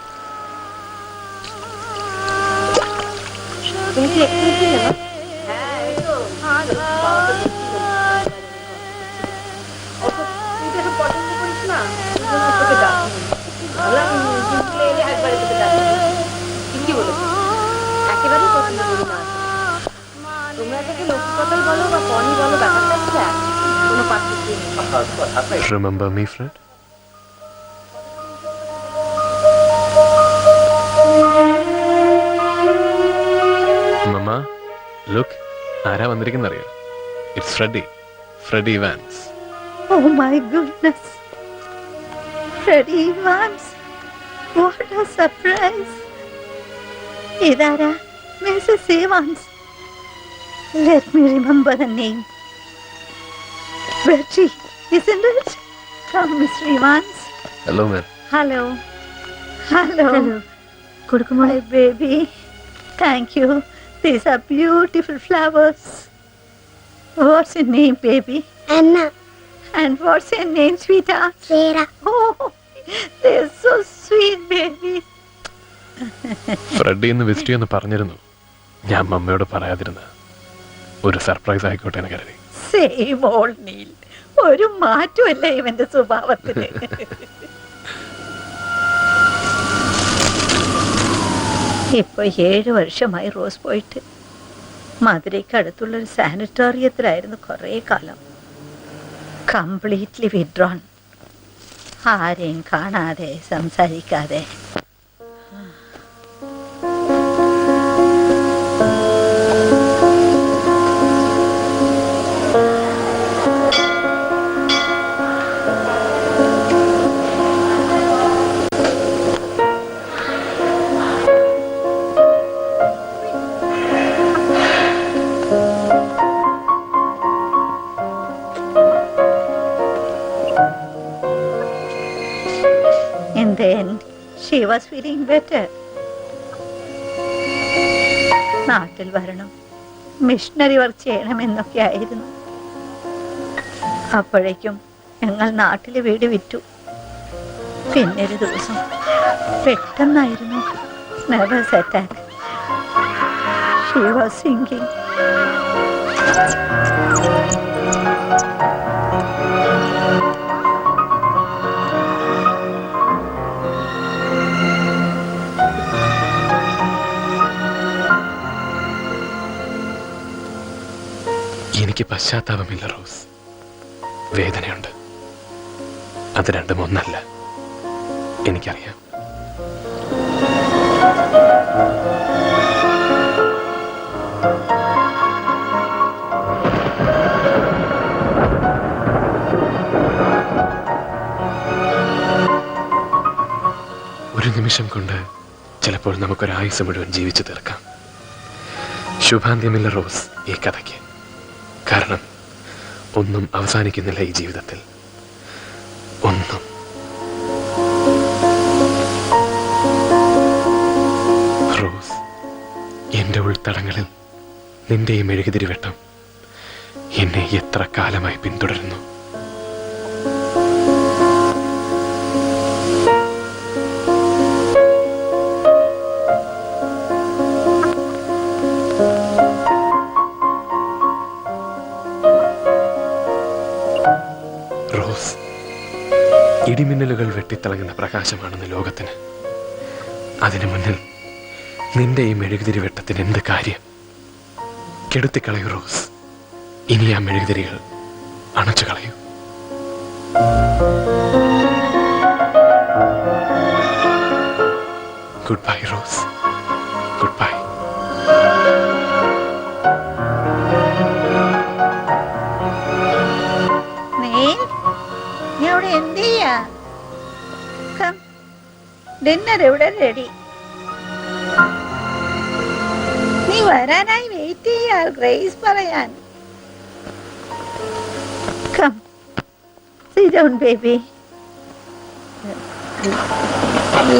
Remember me, Fred? Mama, look, ആരാ വന്നിരിക്കുന്നറിയോ? It's Freddie Vance. Oh my goodness. Freddie Vance. What a surprise. ഇതാരാ? Mrs. Evans. Let me remember the name. Betty, isn't it? Come, Mr. Evans. Hello, man. Hello. Hello. കൊടുക്കുമോ? My baby. Thank you. These are beautiful flowers. What's your name, baby? Anna. And what's your name, sweetheart? Sarah. Oh, they're so sweet, baby. Freddie ഇന്ന് visit ചെയ്യുമെന്ന് പറഞ്ഞിരുന്നു. ഞാൻ മമ്മയോട് പറയാതിരുന്ന ഒരു surprise ആയിക്കോട്ടെ എന്ന് കരുതി. Same old Neil. ഒരു മാറ്റമല്ല ഇവന്റെ സ്വഭാവത്തിന്. ഇപ്പൊ 7 വർഷമായി റോസ് പോയിട്ട്. മധുരയ്ക്ക് അടുത്തുള്ളൊരു സാനിറ്റോറിയത്തിലായിരുന്നു കുറേ കാലം. Completely withdrawn. ആരെയും കാണാതെ സംസാരിക്കാതെ. And then she was feeling better. നാട്ടിൽ വരണം, മിഷണറി വർക്ക് ചെയ്യണമെന്നൊക്കെ ആയിരുന്നു. അപ്പോഴേക്കും ഞങ്ങൾ നാട്ടിൽ വീട് വിറ്റു. പിന്നൊരു ദിവസം പെട്ടെന്നായിരുന്നു nervous attack. She was singing. എനിക്ക് പശ്ചാത്താപമില്ല റോസ്, വേദനയുണ്ട്. അത് രണ്ടും ഒന്നല്ല, എനിക്കറിയാം. ഒരു നിമിഷം കൊണ്ട് ചിലപ്പോൾ നമുക്കൊരായുസ് മുഴുവൻ ജീവിച്ചു തീർക്കാം. ശുഭാന്ത്യമില്ല റോസ് ഈ കഥയ്ക്ക്. കാരണം ഒന്നും അവസാനിക്കുന്നില്ല ഈ ജീവിതത്തിൽ, ഒന്നും. റോസ്, എൻ്റെ ഉൾത്തടങ്ങളിൽ നിന്റെ ഈ മെഴുകുതിരിവെട്ടം എന്നെ എത്ര കാലമായി പിന്തുടരുന്നു. റോസ്, ഇടിമിന്നലുകൾ വെട്ടിത്തിളങ്ങുന്ന പ്രകാശമാണെന്ന് ലോകത്തിന്. അതിനു മുന്നിൽ നിന്റെ ഈ മെഴുകുതിരി വെട്ടത്തിന് എന്ത് കാര്യം? കെടുത്തിക്കളയൂ റോസ്, ഇനി ആ മെഴുകുതിരികൾ അണച്ചു കളയൂ. Goodbye Rose, goodbye. നീ അവിടെ എന്ത് ചെയ്യാ? ഡിന്നർ ഇവിടെ റെഡി. നീ വരാനായി വെയിറ്റ് ചെയ്യാ ഗ്രേസ് പറയാൻ. Come, sit down, baby.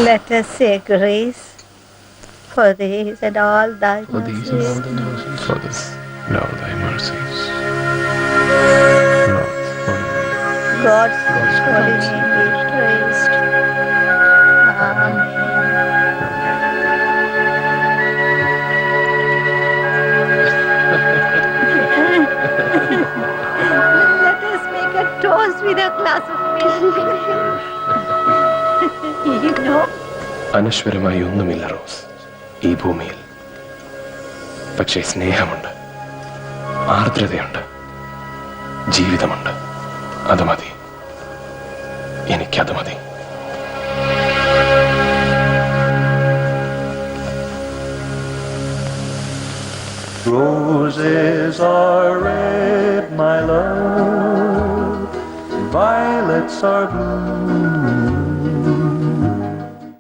Let us say grace for these and all thy mercies. For this and all thy mercies. God's holy name be praised. Amen. Let us make a toast with a glass of milk. You know, അനശ്വരമായി ഒന്നുമില്ല rose ഈ ഭൂമിയിൽ. പക്ഷേ സ്നേഹമുണ്ട്, ആർദ്രതയുണ്ട്, ജീവിതമുണ്ട്. അത് മതി, എനിക്കത് മതി. Roses are red, my love, violets are blue.